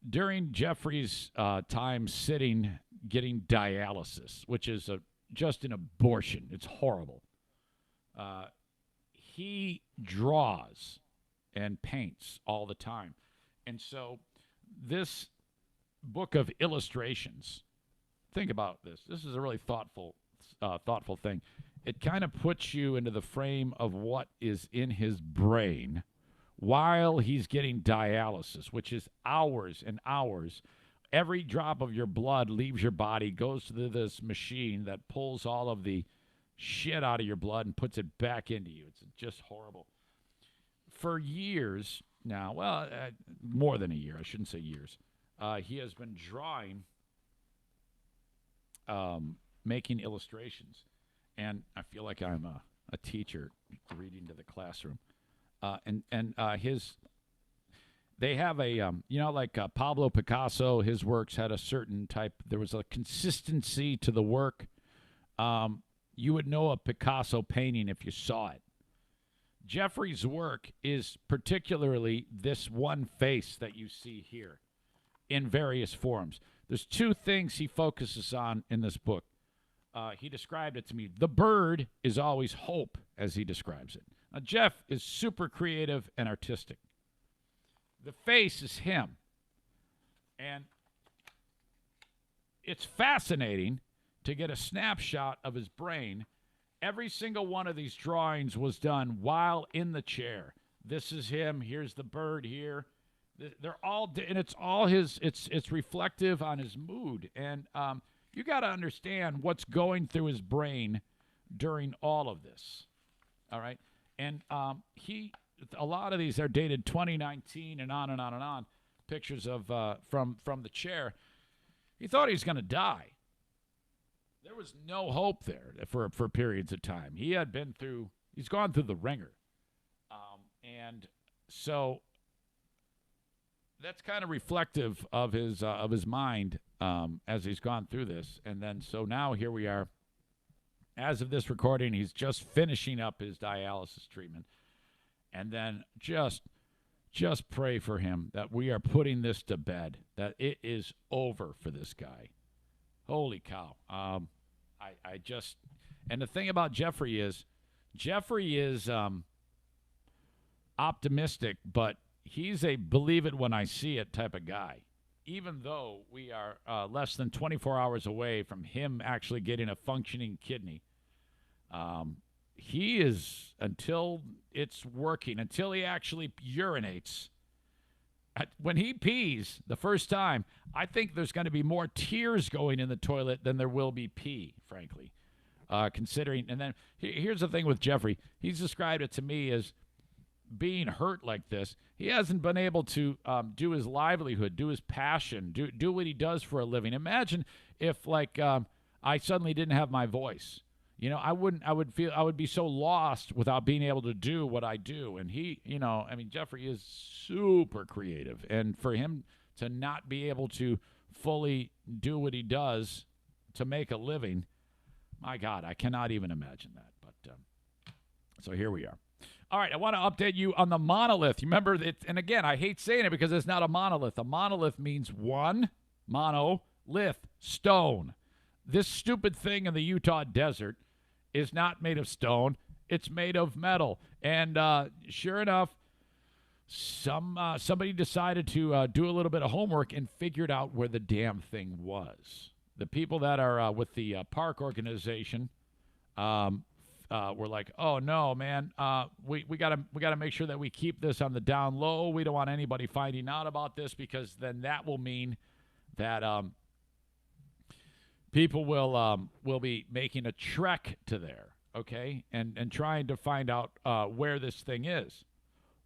during Jeffrey's time sitting getting dialysis, which is just an abortion, it's horrible. he draws and paints all the time. And so this book of illustrations, think about this. This is a really thoughtful thing. It kind of puts you into the frame of what is in his brain while he's getting dialysis, which is hours and hours. Every drop of your blood leaves your body, goes to this machine that pulls all of the shit out of your blood and puts it back into you. It's just horrible. For years now, well, more than a year, I shouldn't say years, he has been drawing, making illustrations. And I feel like I'm a teacher reading to the classroom. They have a, like Pablo Picasso, his works had a certain type, there was a consistency to the work. You would know a Picasso painting if you saw it. Jeffrey's work is particularly this one face that you see here in various forms. There's two things he focuses on in this book. He described it to me. The bird is always hope, as he describes it. Now, Jeff is super creative and artistic. The face is him. And it's fascinating to get a snapshot of his brain. Every single one of these drawings was done while in the chair. This is him. Here's the bird here. They're all, and it's all his, it's reflective on his mood. And you got to understand what's going through his brain during all of this. All right. And a lot of these are dated 2019 and on and on and on. Pictures of from the chair. He thought he was going to die. There was no hope there for periods of time. He's gone through the ringer. And so that's kind of reflective of his mind as he's gone through this. And then so now here we are. As of this recording, he's just finishing up his dialysis treatment. And then just pray for him that we are putting this to bed, that it is over for this guy. Holy cow. And the thing about Jeffrey is optimistic, but he's a believe it when I see it type of guy. Even though we are less than 24 hours away from him actually getting a functioning kidney, he is, until it's working, until he actually urinates. When he pees the first time, I think there's going to be more tears going in the toilet than there will be pee, frankly, considering. And then here's the thing with Jeffrey. He's described it to me as being hurt like this. He hasn't been able to do his livelihood, do his passion, do what he does for a living. Imagine if, like, I suddenly didn't have my voice. I would be so lost without being able to do what I do. And Jeffrey is super creative. And for him to not be able to fully do what he does to make a living, my God, I cannot even imagine that. But so here we are. All right, I want to update you on the monolith. You remember it, and again, I hate saying it because it's not a monolith. A monolith means one, monolith, stone. This stupid thing in the Utah desert is not made of stone. It's made of metal. And sure enough, somebody decided to do a little bit of homework and figured out where the damn thing was. The people that are with the park organization were like, "Oh no, man, we gotta make sure that we keep this on the down low. We don't want anybody finding out about this because then that will mean that people will be making a trek to there, okay, and trying to find out where this thing is.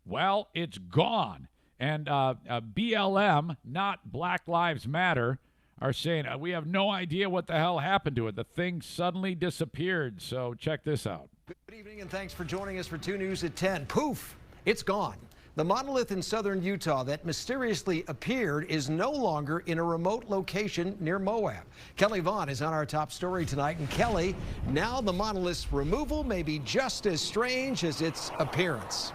Well, it's gone, and BLM, not Black Lives Matter, are saying we have no idea what the hell happened to it. The thing suddenly disappeared. So check this out. Good evening, and thanks for joining us for 2 News at 10. Poof, it's gone. The monolith in southern Utah that mysteriously appeared is no longer in a remote location near Moab. Kelly Vaughn is on our top story tonight. And Kelly, now the monolith's removal may be just as strange as its appearance.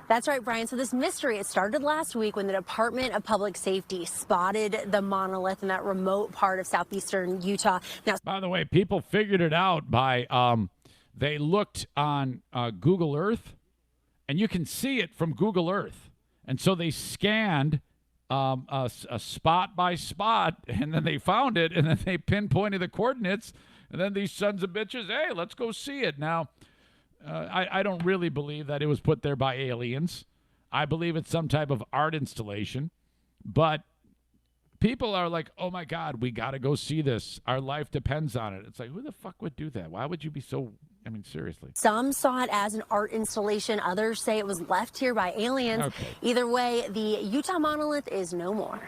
That's right, Brian. So this mystery, it started last week when the Department of Public Safety spotted the monolith in that remote part of southeastern Utah. Now, by the way, people figured it out by they looked on Google Earth, and you can see it from Google Earth. And so they scanned a spot by spot, and then they found it, and then they pinpointed the coordinates, and then these sons of bitches, hey, let's go see it. Now, I don't really believe that it was put there by aliens. I believe it's some type of art installation, but people are like, oh, my God, we got to go see this. Our life depends on it. It's like, who the fuck would do that? Why would you be so, I mean, seriously? Some saw it as an art installation. Others say it was left here by aliens. Okay. Either way, the Utah monolith is no more.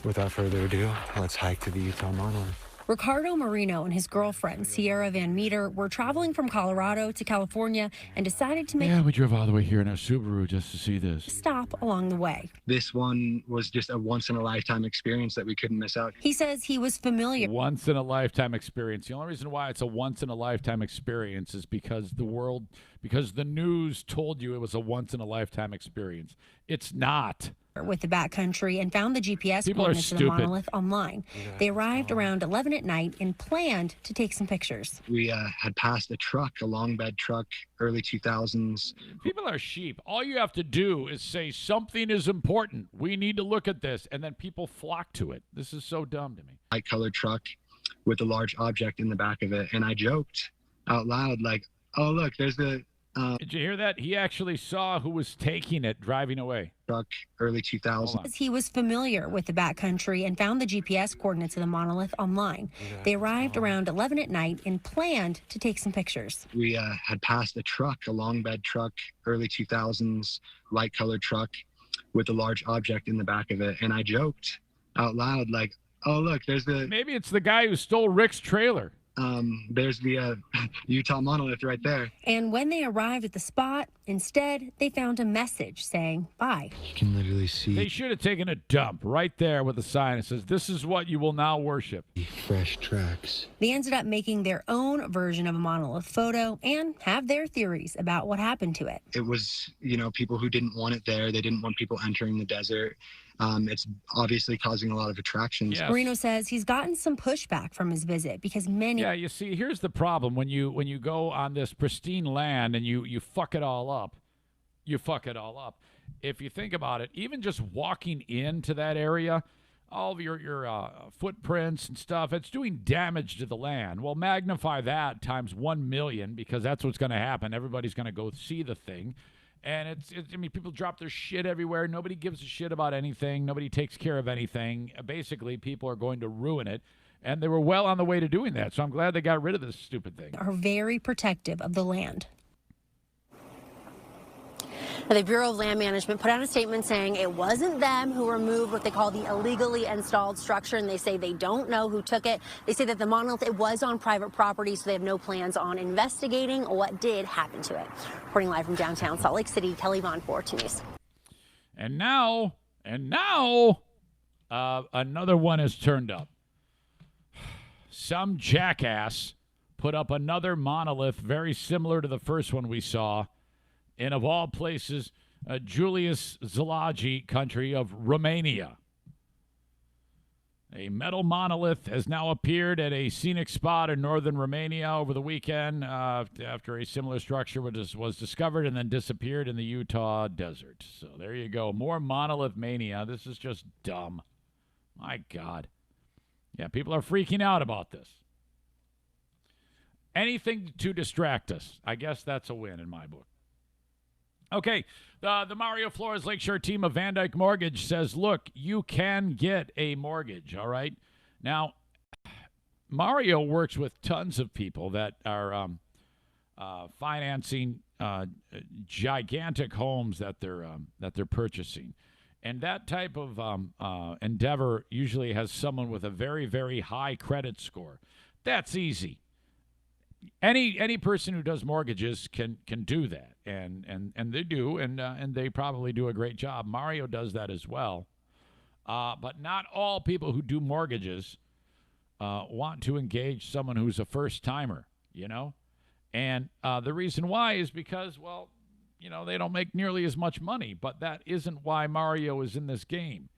Without further ado, let's hike to the Utah monolith. Ricardo Marino and his girlfriend, Sierra Van Meter, were traveling from Colorado to California and decided to make Yeah, we drove all the way here in our Subaru just to see this. a stop along the way. This one was just a once-in-a-lifetime experience that we couldn't miss out. He says he was familiar Once in a lifetime experience. The only reason why it's a once in a lifetime experience is because the news told you it was a once in a lifetime experience. It's not. with the backcountry and found the GPS People are coordinates of the stupid. monolith online. They arrived around 11 at night and planned to take some pictures. We had passed a truck, a long bed truck, early 2000s. People are sheep. All you have to do is say something is important. We need to look at this, and then people flock to it. This is so dumb to me. Light colored truck with a large object in the back of it. And I joked out loud, like, oh, look, there's the Did you hear that? He actually saw who was taking it driving away. truck, early Hold 2000s. on. He was familiar with the backcountry and found the GPS coordinates of the monolith online. They arrived around 11 at night and planned to take some pictures. We had passed a truck, a long bed truck, early 2000s, light colored truck with a large object in the back of it. And I joked out loud, like, oh, look, there's the Maybe it's the guy who stole Rick's trailer. there's the Utah monolith right there. And when they arrived at the spot, instead, they found a message saying bye. You can literally see They should have taken a dump right there with a sign that says, "This is what you will now worship." fresh tracks. They ended up making their own version of a monolith photo and have their theories about what happened to it. It was, people who didn't want it there. They didn't want people entering the desert. It's obviously causing a lot of attractions. Yes. Marino says he's gotten some pushback from his visit because many Yeah, you see, here's the problem. When you go on this pristine land and you fuck it all up, you fuck it all up. If you think about it, even just walking into that area, all of your footprints and stuff, it's doing damage to the land. Well, magnify that times 1 million, because that's what's going to happen. Everybody's going to go see the thing. And I mean, people drop their shit everywhere. Nobody gives a shit about anything. Nobody takes care of anything. Basically, people are going to ruin it. And they were well on the way to doing that. So I'm glad they got rid of this stupid thing. are very protective of the land. Now, the Bureau of Land Management put out a statement saying it wasn't them who removed what they call the illegally installed structure, and they say they don't know who took it. They say that the monolith, it was on private property, so they have no plans on investigating what did happen to it. Reporting live from downtown Salt Lake City, Kelly Vaughn, 4 News. And now, another one has turned up. Some jackass put up another monolith very similar to the first one we saw in, of all places, Julius Zalagi country of Romania. A metal monolith has now appeared at a scenic spot in northern Romania over the weekend after a similar structure was discovered and then disappeared in the Utah desert. So there you go. More monolith mania. This is just dumb. My God. Yeah, people are freaking out about this. Anything to distract us. I guess that's a win in my book. Okay, the Mario Flores Lakeshore team of Van Dyke Mortgage says, look, you can get a mortgage, all right? Now, Mario works with tons of people that are financing gigantic homes that they're purchasing. And that type of endeavor usually has someone with a very, very high credit score. That's easy. Any person who does mortgages can do that, and they do, and they probably do a great job. Mario does that as well, but not all people who do mortgages want to engage someone who's a first timer, and the reason why is because, well, they don't make nearly as much money, but that isn't why Mario is in this game.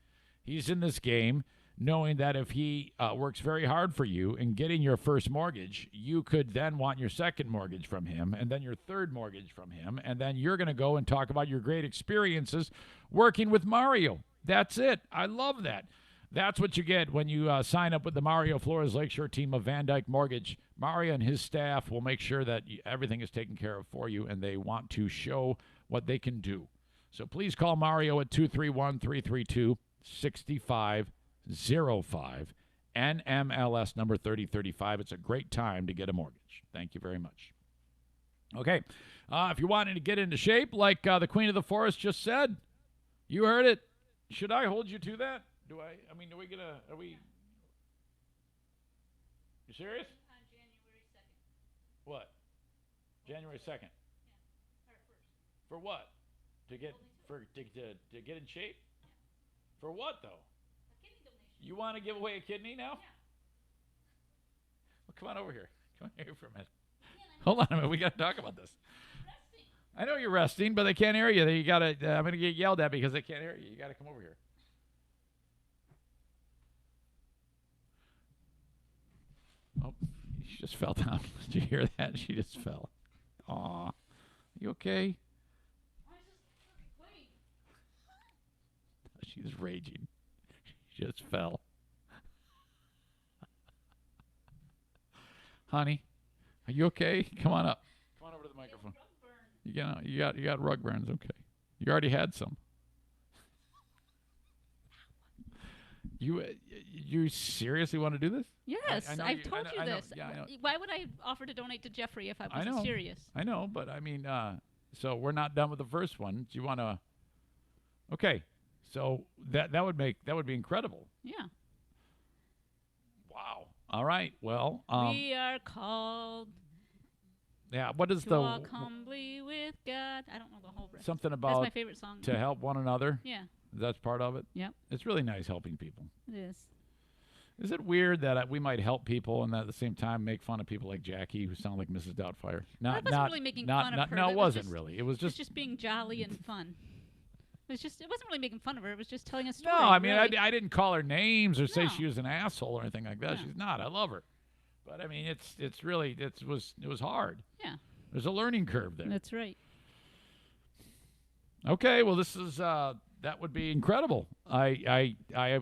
He's in this game knowing that if he works very hard for you in getting your first mortgage, you could then want your second mortgage from him, and then your third mortgage from him, and then you're going to go and talk about your great experiences working with Mario. That's it. I love that. That's what you get when you sign up with the Mario Flores Lakeshore team of Van Dyke Mortgage. Mario and his staff will make sure that everything is taken care of for you, and they want to show what they can do. So please call Mario at 231-332-6505, NMLS number 3035. It's a great time to get a mortgage. Thank you very much. Okay, if you're wanting to get into shape, like the Queen of the Forest just said, you heard it. Should I hold you to that? Do I? I mean, are we? You serious? On January 2nd. What? January 2nd. Yeah. Or 1st. For what? To get to get in shape? Yeah. For what though? A kidney donation. You want to give away a kidney now? Yeah. Well, come on over here. Come on here for a minute. Man, I'm Hold on a minute. We got to talk about this. resting. I know you're resting, but they can't hear you. You gotta. I'm gonna get yelled at because they can't hear you. You gotta come over here. Oh, she just fell down. Did you hear that? She just fell. Aw. You okay? Wait. She's raging. She just fell. Honey, are you okay? Come on up. Come on over to the microphone. You got rug burns. Okay. You already had some. You seriously want to do this? Yes, I know I've told you I know, this. yeah, I know. Why would I offer to donate to Jeffrey if I I wasn't know. serious? I know, but I mean, so we're not done with the first one. Do you want to? Okay, so that would be incredible. Yeah. Wow. All right. Well, We are called yeah. What is to the walk humbly with God. I don't know the whole rest. something That's about my favorite song. to help one another? Yeah. That's part of it. Yep. It's really nice helping people. It is. Is it weird that we might help people and at the same time make fun of people like Jackie who sound like Mrs. Doubtfire? I wasn't really making fun of her. No, That it was wasn't just- really. It was It was just. just being jolly and fun. It wasn't really making fun of her. It was just telling a story. No, I mean, really. I didn't call her names or say No. she was an asshole or anything like that. No. She's not. I love her. But I mean, it was hard. Yeah. There's a learning curve there. That's right. Okay, well, this is that would be incredible. I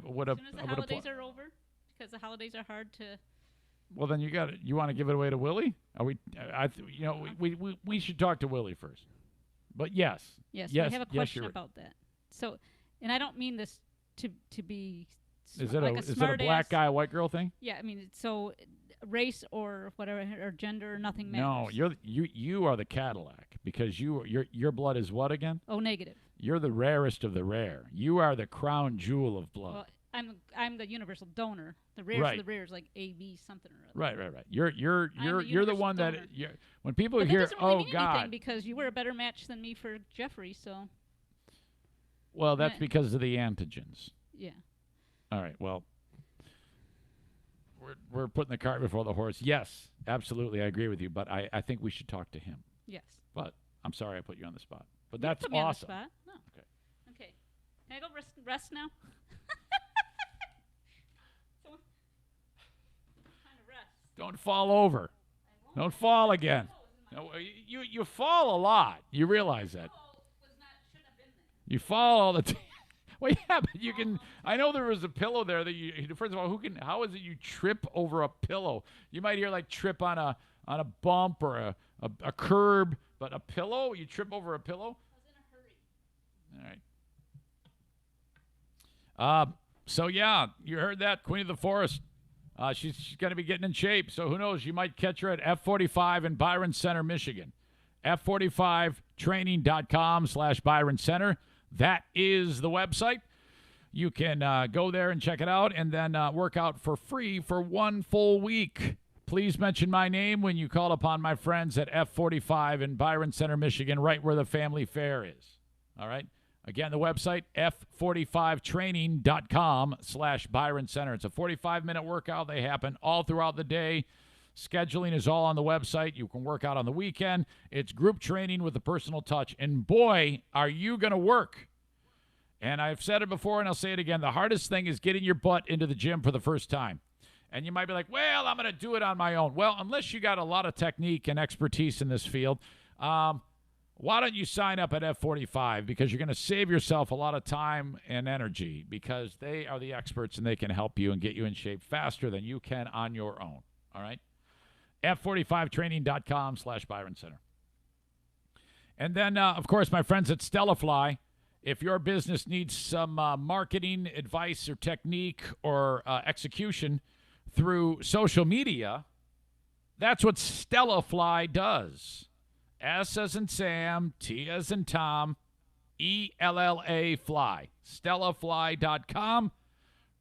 would have. As soon as the holidays are over, because the holidays are hard to. Well, then you want to give it away to Willie? Are we? We should talk to Willie first. But yes. Yes, Yes, I have a yes, question you're- about that. So, and I don't mean this to be. Is it like a a is it a smart black ass. guy white girl thing? Yeah, I mean, so race or whatever or gender or nothing matters. No, you are the Cadillac because your blood is what again? Oh, negative. You're the rarest of the rare. You are the crown jewel of blood. Well, I'm the universal donor. The rarest Right. of the rare is like AB something or other. Right. You're I'm the the universal one donor. that when people But that hear doesn't really mean God, anything because you were a better match than me for Jeffrey. So well, that's Yeah. because of the antigens. yeah. All right. Well, we're putting the cart before the horse. Yes, absolutely, I agree with you. But I think we should talk to him. Yes. But I'm sorry I put you on the spot. But You that's put me awesome. On the spot. No. Okay. Okay. Can I go rest now? Someone- Time to rest. Don't fall over. Don't fall again. No, you fall a lot. You realize that. Shouldn't have been there. You fall all the time. Well, yeah, but you can. I know there was a pillow there that you. First of all, how is it you trip over a pillow? You might hear like trip on a bump or a curb, but a pillow. You trip over a pillow. I was in a hurry. All right. So yeah, you heard that, Queen of the Forest. She's going to be getting in shape. So who knows? You might catch her at F45 in Byron Center, Michigan. F45training.com/Byron Center. That is the website. You can go there and check it out and then work out for free for 1 full week. Please mention my name when you call upon my friends at F45 in Byron Center, Michigan, right where the family fair is. All right? Again, the website, F45training.com/Byron Center. It's a 45-minute workout. They happen all throughout the day. Scheduling is all on the website. You can work out on the weekend. It's group training with a personal touch. And boy, are you going to work. And I've said it before, and I'll say it again. The hardest thing is getting your butt into the gym for the first time. And you might be like, well, I'm going to do it on my own. Well, unless you got a lot of technique and expertise in this field, why don't you sign up at F45? Because you're going to save yourself a lot of time and energy because they are the experts and they can help you and get you in shape faster than you can on your own. All right? F45training.com/Byron Center. And then, of course, my friends at StellaFly. If your business needs some marketing advice or technique or execution through social media, that's what StellaFly does. S as in Sam, T as in Tom, ELLA Fly. StellaFly.com.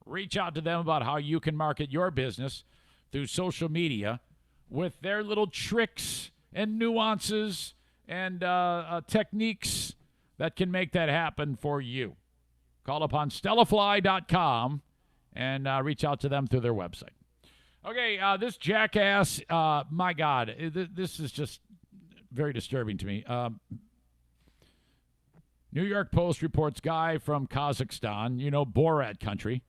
Reach out to them about how you can market your business through social media with their little tricks and nuances and techniques that can make that happen for you. Call upon StellaFly.com and reach out to them through their website. Okay, this jackass, my God, this is just very disturbing to me. New York Post reports guy from Kazakhstan, Borat country,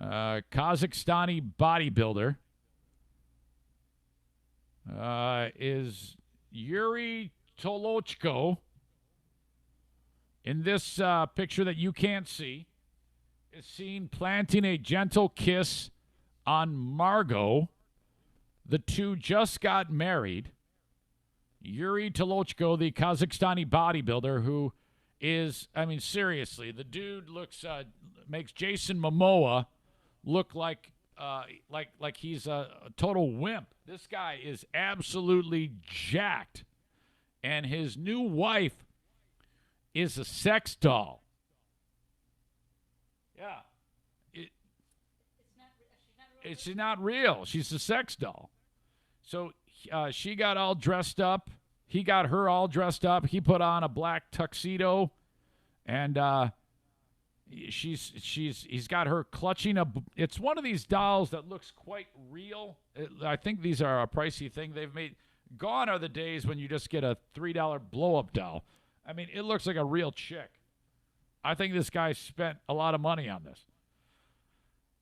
Kazakhstani bodybuilder is Yuri Tolochko. In this picture that you can't see, is seen planting a gentle kiss on Margot. The two just got married. Yuri Tolochko, the Kazakhstani bodybuilder, who is, seriously, the dude makes Jason Momoa look like he's a total wimp. This guy is absolutely jacked. And his new wife is a sex doll. Yeah. It's not real. She's a sex doll. So she got all dressed up. He got her all dressed up. He put on a black tuxedo, and he's got her clutching it's one of these dolls that looks quite real. I think these are a pricey thing they've made. Gone are the days when you just get a $3 blow-up doll. It looks like a real chick. I think this guy spent a lot of money on this.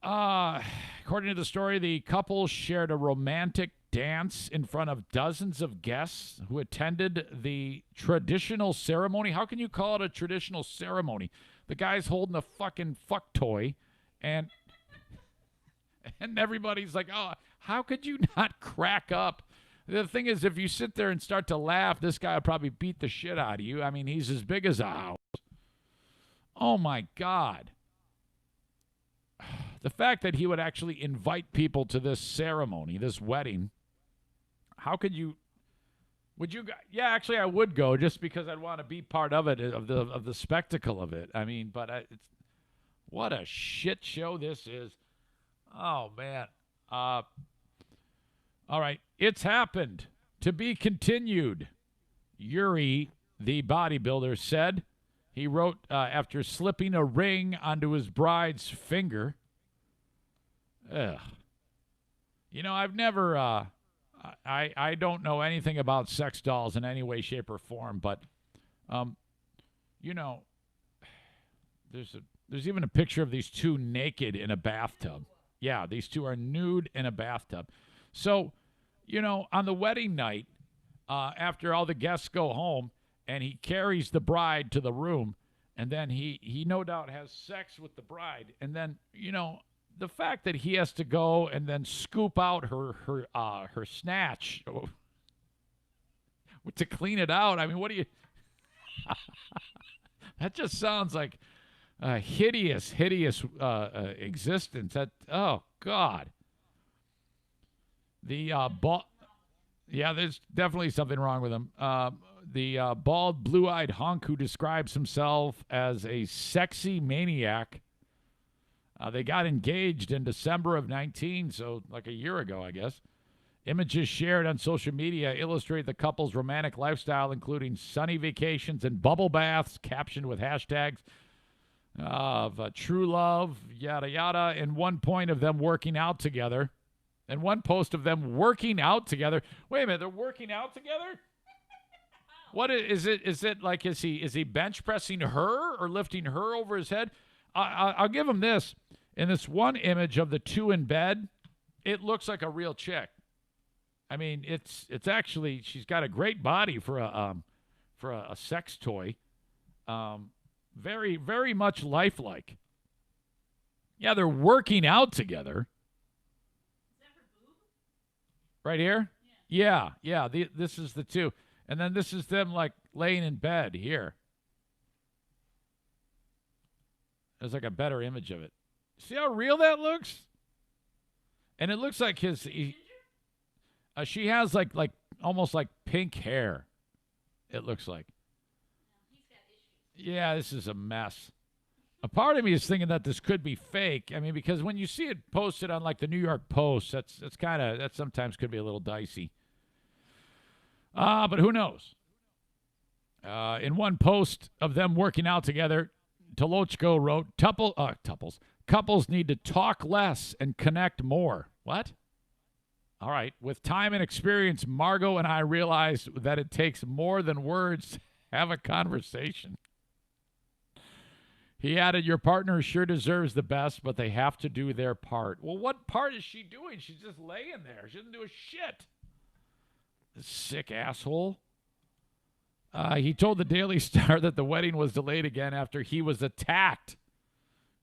According to the story, the couple shared a romantic dance in front of dozens of guests who attended the traditional ceremony. How can you call it a traditional ceremony? The guy's holding a fucking fuck toy, and everybody's like, oh, how could you not crack up? The thing is, if you sit there and start to laugh, this guy will probably beat the shit out of you. He's as big as a house. Oh, my God. The fact that he would actually invite people to this ceremony, this wedding, how could you? Would you? Yeah, actually, I would go just because I'd want to be part of it, of the spectacle of it. It's what a shit show this is. Oh man. All right, it's happened. To be continued. Yuri, the bodybuilder, said. He wrote after slipping a ring onto his bride's finger. Ugh. I've never, I don't know anything about sex dolls in any way, shape, or form, but, there's even a picture of these two naked in a bathtub. Yeah, these two are nude in a bathtub. So, on the wedding night, after all the guests go home, and he carries the bride to the room, and then he no doubt has sex with the bride, and then, the fact that he has to go and then scoop out her snatch to clean it out. What do you? That just sounds like a hideous existence. Oh God. The ball. Yeah, there's definitely something wrong with him. The bald, blue-eyed hunk who describes himself as a sexy maniac. They got engaged in December of 19, so like a year ago, I guess. Images shared on social media illustrate the couple's romantic lifestyle, including sunny vacations and bubble baths, captioned with hashtags of true love, yada, yada, and one point of them working out together. And one post of them working out together. Wait a minute, they're working out together? What is it? Is it like is he bench pressing her or lifting her over his head? I'll give him this. In this one image of the two in bed, it looks like a real chick. I mean, it's actually, she's got a great body for a sex toy. Very, very much lifelike. Yeah, they're working out together. Is that her boob? Right here? Yeah. This is the two. And then this is them, like, laying in bed here. There's, like, a better image of it. See how real that looks? And it looks like she has, like almost like pink hair, it looks like. He's got issues. Yeah, this is a mess. A part of me is thinking that this could be fake. I mean, because when you see it posted on like the New York Post, that sometimes could be a little dicey. But who knows? In one post of them working out together, Tolochko wrote, couples need to talk less and connect more. What? All right. With time and experience, Margot and I realized that it takes more than words to have a conversation. He added, your partner sure deserves the best, but they have to do their part. Well, what part is she doing? She's just laying there. She doesn't do a shit. This sick asshole. He told the Daily Star that the wedding was delayed again after he was attacked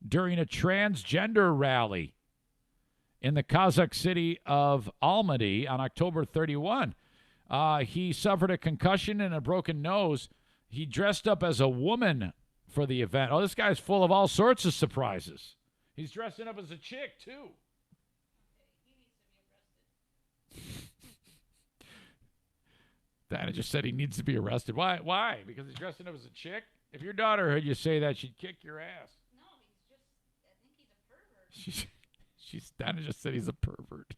during a transgender rally in the Kazakh city of Almaty on October 31. He suffered a concussion and a broken nose. He dressed up as a woman for the event. Oh, this guy's full of all sorts of surprises. He's dressing up as a chick, too. Diana just said he needs to be arrested. Why? Why? Because he's dressing up as a chick? If your daughter heard you say that, she'd kick your ass. No, I think he's a pervert. Diana just said he's a pervert.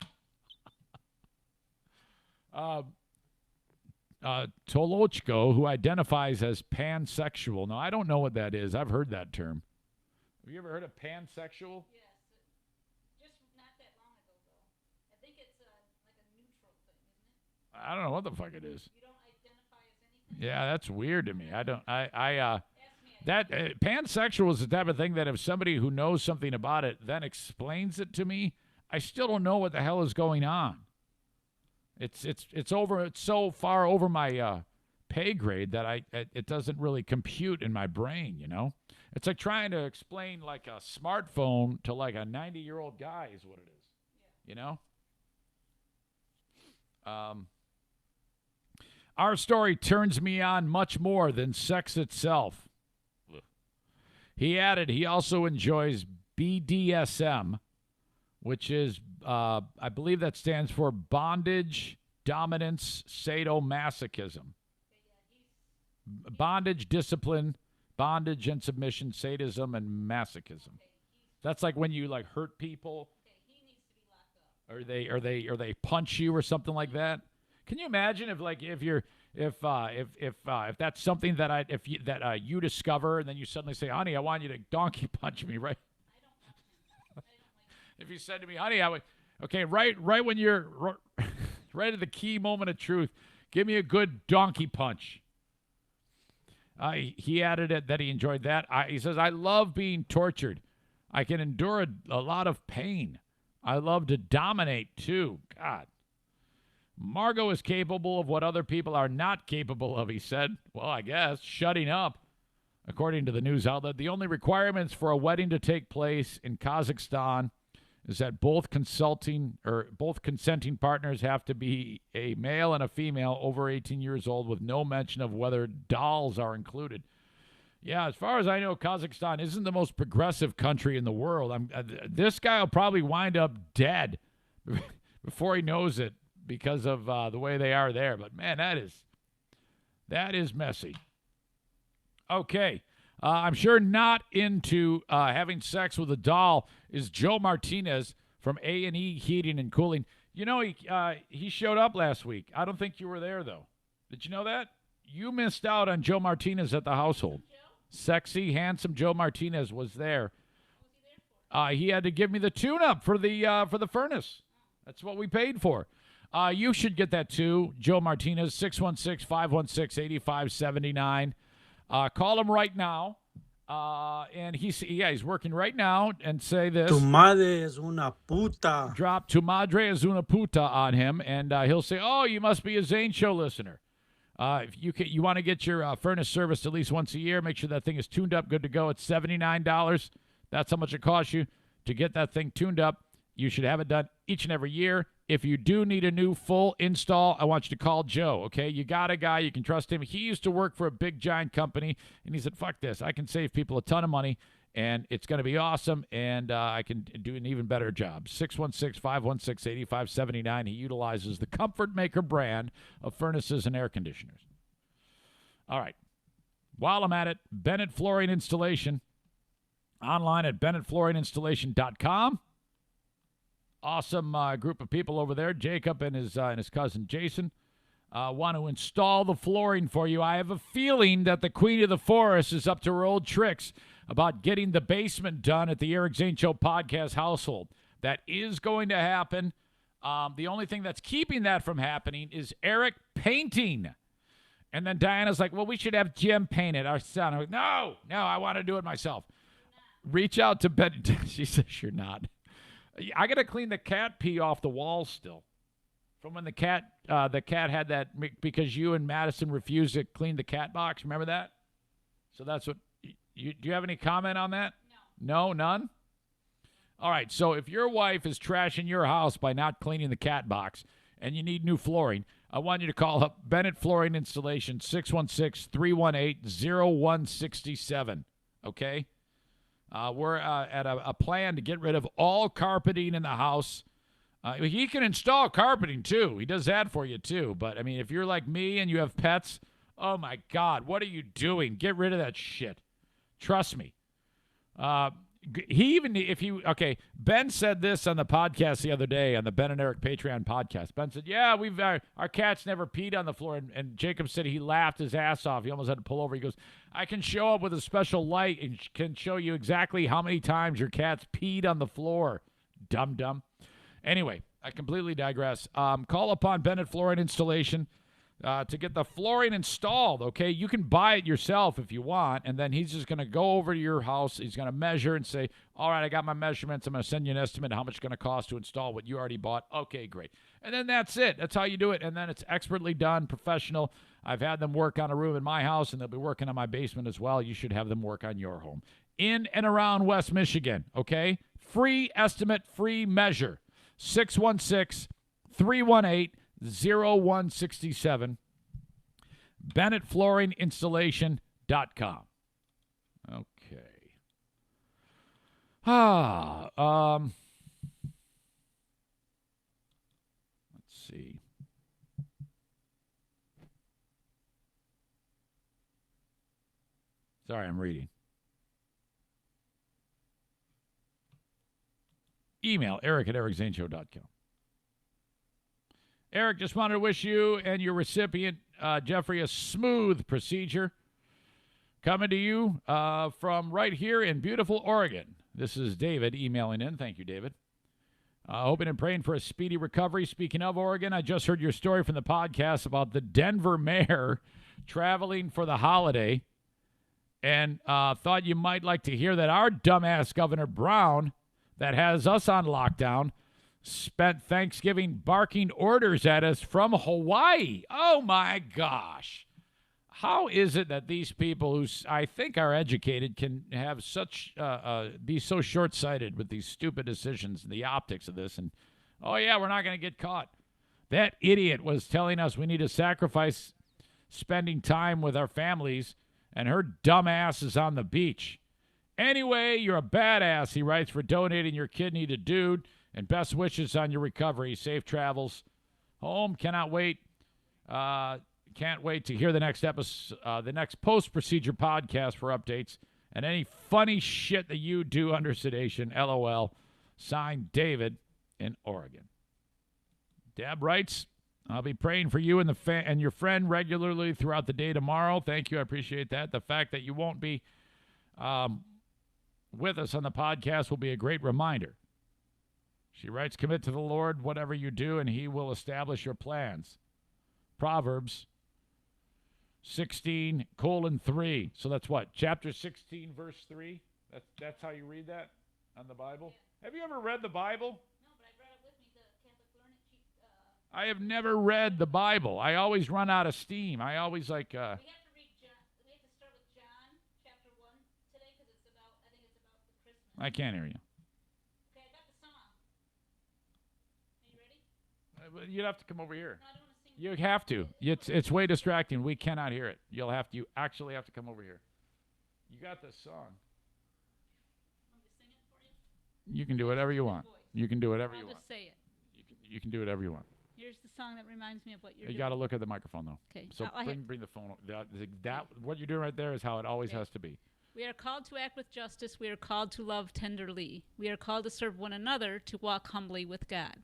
Tolochko, who identifies as pansexual. Now, I don't know what that is. I've heard that term. Have you ever heard of pansexual? Yes. Just not that long ago, though. I think it's like a neutral thing, isn't it? I don't know what the fuck it is. You don't identify as anything? Yeah, that's weird to me. Pansexual is the type of thing that if somebody who knows something about it then explains it to me, I still don't know what the hell is going on. It's so far over my pay grade that it doesn't really compute in my brain, you know? It's like trying to explain like a smartphone to like a 90-year-old guy is what it is. Yeah. You know? Our story turns me on much more than sex itself. He added he also enjoys BDSM, which is, I believe that stands for bondage, dominance, sadomasochism. Bondage, discipline, bondage and submission, sadism, and masochism. That's like when you like hurt people, or they punch you or something like that. Can you imagine if that's something that you discover and then you suddenly say, honey, I want you to donkey punch me, right? If you said to me, honey, I would, okay, right when you're right at the key moment of truth, give me a good donkey punch. He added that he enjoyed that. He says, I love being tortured. I can endure a lot of pain. I love to dominate too. God. Margot is capable of what other people are not capable of, he said. Well, I guess, shutting up. According to the news outlet, the only requirements for a wedding to take place in Kazakhstan is that both consenting partners have to be a male and a female over 18 years old with no mention of whether dolls are included. Yeah, as far as I know, Kazakhstan isn't the most progressive country in the world. This guy will probably wind up dead before he knows it because of the way they are there. But, man, that is messy. Okay. I'm sure not into having sex with a doll is Joe Martinez from A&E Heating and Cooling. You know, he showed up last week. I don't think you were there, though. Did you know that? You missed out on Joe Martinez at the household. Sexy, handsome Joe Martinez was there. He had to give me the tune-up for the furnace. That's what we paid for. You should get that too. Joe Martinez, 616-516-8579. Call him right now. And he's working right now, and say this. Tu madre es una puta. Drop Tu Madre es una puta on him, and he'll say, oh, you must be a Zane Show listener. If you want to get your furnace serviced at least once a year, make sure that thing is tuned up, good to go. It's $79. That's how much it costs you to get that thing tuned up. You should have it done each and every year. If you do need a new full install, I want you to call Joe, okay? You got a guy. You can trust him. He used to work for a big, giant company, and he said, fuck this. I can save people a ton of money, and it's going to be awesome, and I can do an even better job. 616-516-8579. He utilizes the Comfort Maker brand of furnaces and air conditioners. All right. While I'm at it, Bennett Flooring Installation, online at bennettflooringinstallation.com. Awesome group of people over there. Jacob and his cousin Jason want to install the flooring for you. I have a feeling that the Queen of the Forest is up to her old tricks about getting the basement done at the Eric Zane Show podcast household. That is going to happen. The only thing that's keeping that from happening is Eric painting. And then Diana's like, well, we should have Jim paint it, our son. I'm like, no, I want to do it myself. Reach out to Ben. She says you're not. I got to clean the cat pee off the walls still. From when the cat had that, because you and Madison refused to clean the cat box. Remember that? So that's what, do you have any comment on that? No, none? All right, so if your wife is trashing your house by not cleaning the cat box and you need new flooring, I want you to call up Bennett Flooring Installation, 616-318-0167, okay? We're at a plan to get rid of all carpeting in the house. He can install carpeting, too. He does that for you, too. But, I mean, if you're like me and you have pets, oh, my God, what are you doing? Get rid of that shit. Trust me. Ben said this on the podcast the other day, on the Ben and Eric Patreon podcast. Ben said, yeah, our cats never peed on the floor. And Jacob said he laughed his ass off. He almost had to pull over. He goes, I can show up with a special light and can show you exactly how many times your cats peed on the floor. Dum-dum. Anyway, I completely digress. Call upon Bennett Flooring Installation to get the flooring installed, okay? You can buy it yourself if you want, and then he's just going to go over to your house. He's going to measure and say, all right, I got my measurements. I'm going to send you an estimate of how much it's going to cost to install what you already bought. Okay, great. And then that's it. That's how you do it, and then it's expertly done, professional. I've had them work on a room in my house, and they'll be working on my basement as well. You should have them work on your home. In and around West Michigan, okay? Free estimate, free measure. 616-318-0167. BennettFlooringInstallation.com. Okay. Let's see. Sorry, I'm reading. Email eric@ericzaneshow.com. Eric, just wanted to wish you and your recipient, Jeffrey, a smooth procedure. Coming to you from right here in beautiful Oregon. This is David emailing in. Thank you, David. Hoping and praying for a speedy recovery. Speaking of Oregon, I just heard your story from the podcast about the Denver mayor traveling for the holiday, and thought you might like to hear that our dumbass Governor Brown, that has us on lockdown, spent Thanksgiving barking orders at us from Hawaii. Oh, my gosh. How is it that these people who I think are educated can have such be so short-sighted with these stupid decisions and the optics of this? And, oh, yeah, we're not going to get caught. That idiot was telling us we need to sacrifice spending time with our families, and her dumb ass is on the beach. Anyway, you're a badass, he writes, for donating your kidney to Dude, and best wishes on your recovery. Safe travels home. Cannot wait. Can't wait to hear the next episode, the next post-procedure podcast for updates and any funny shit that you do under sedation. LOL. Signed, David in Oregon. Deb writes, I'll be praying for you and and your friend regularly throughout the day tomorrow. Thank you. I appreciate that. The fact that you won't be with us on the podcast will be a great reminder. She writes, commit to the Lord whatever you do, and he will establish your plans. Proverbs 16:3. So that's what? Chapter 16, verse 3? That's how you read that on the Bible? Yeah. Have you ever read the Bible? No, but I brought it with me, the Catholic Learning Sheet. I have never read the Bible. I always run out of steam. I always like... We have to read John. We have to start with John, chapter 1 today, because it's about, I think it's about the Christmas. I can't hear you. Okay, I got the song. Are you ready? You'd have to come over here. No, I don't want to sing. You have to. It's way distracting. We cannot hear it. You actually have to come over here. You got this song. Want me to sing it for you? You can do whatever you want. You can do whatever you I'll want. just say it. You can do whatever you want. Here's the song that reminds me of what you're You doing. got to look at the microphone though. Okay. So bring the phone. That what you're doing right there is how it always has to be. We are called to act with justice. We are called to love tenderly. We are called to serve one another, to walk humbly with God.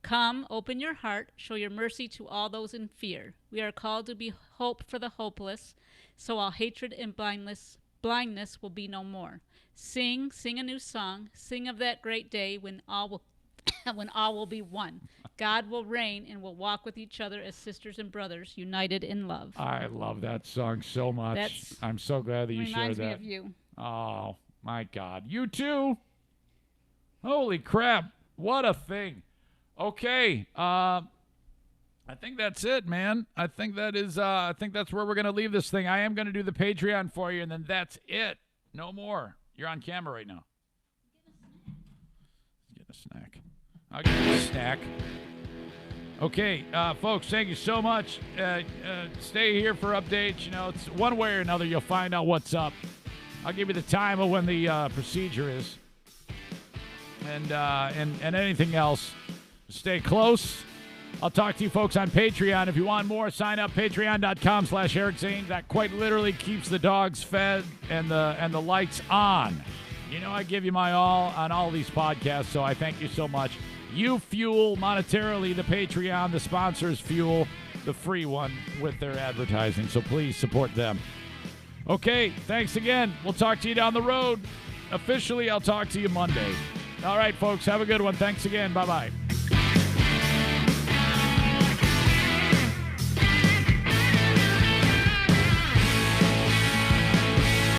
Come, open your heart, show your mercy to all those in fear. We are called to be hope for the hopeless, so all hatred and blindness will be no more. Sing a new song. Sing of that great day when all will when all will be one. God will reign and will walk with each other as sisters and brothers, united in love. I love that song so much. I'm so glad that you shared that. Reminds me of you. Oh, my God. You too? Holy crap. What a thing. Okay. I think that's it, man. I think that's where we're going to leave this thing. I am going to do the Patreon for you, and then that's it. No more. You're on camera right now. Get a snack. I'll get you a snack. Okay, folks, thank you so much. Stay here for updates. You know, it's one way or another, you'll find out what's up. I'll give you the time of when the procedure is. And anything else. Stay close. I'll talk to you folks on Patreon. If you want more, sign up, patreon.com/Eric Zane. That quite literally keeps the dogs fed and the lights on. You know, I give you my all on all these podcasts, so I thank you so much. You fuel monetarily the Patreon. The sponsors fuel the free one with their advertising, so please support them. Okay, thanks again. We'll talk to you down the road. Officially, I'll talk to you Monday. All right, folks, have a good one. Thanks again. Bye-bye.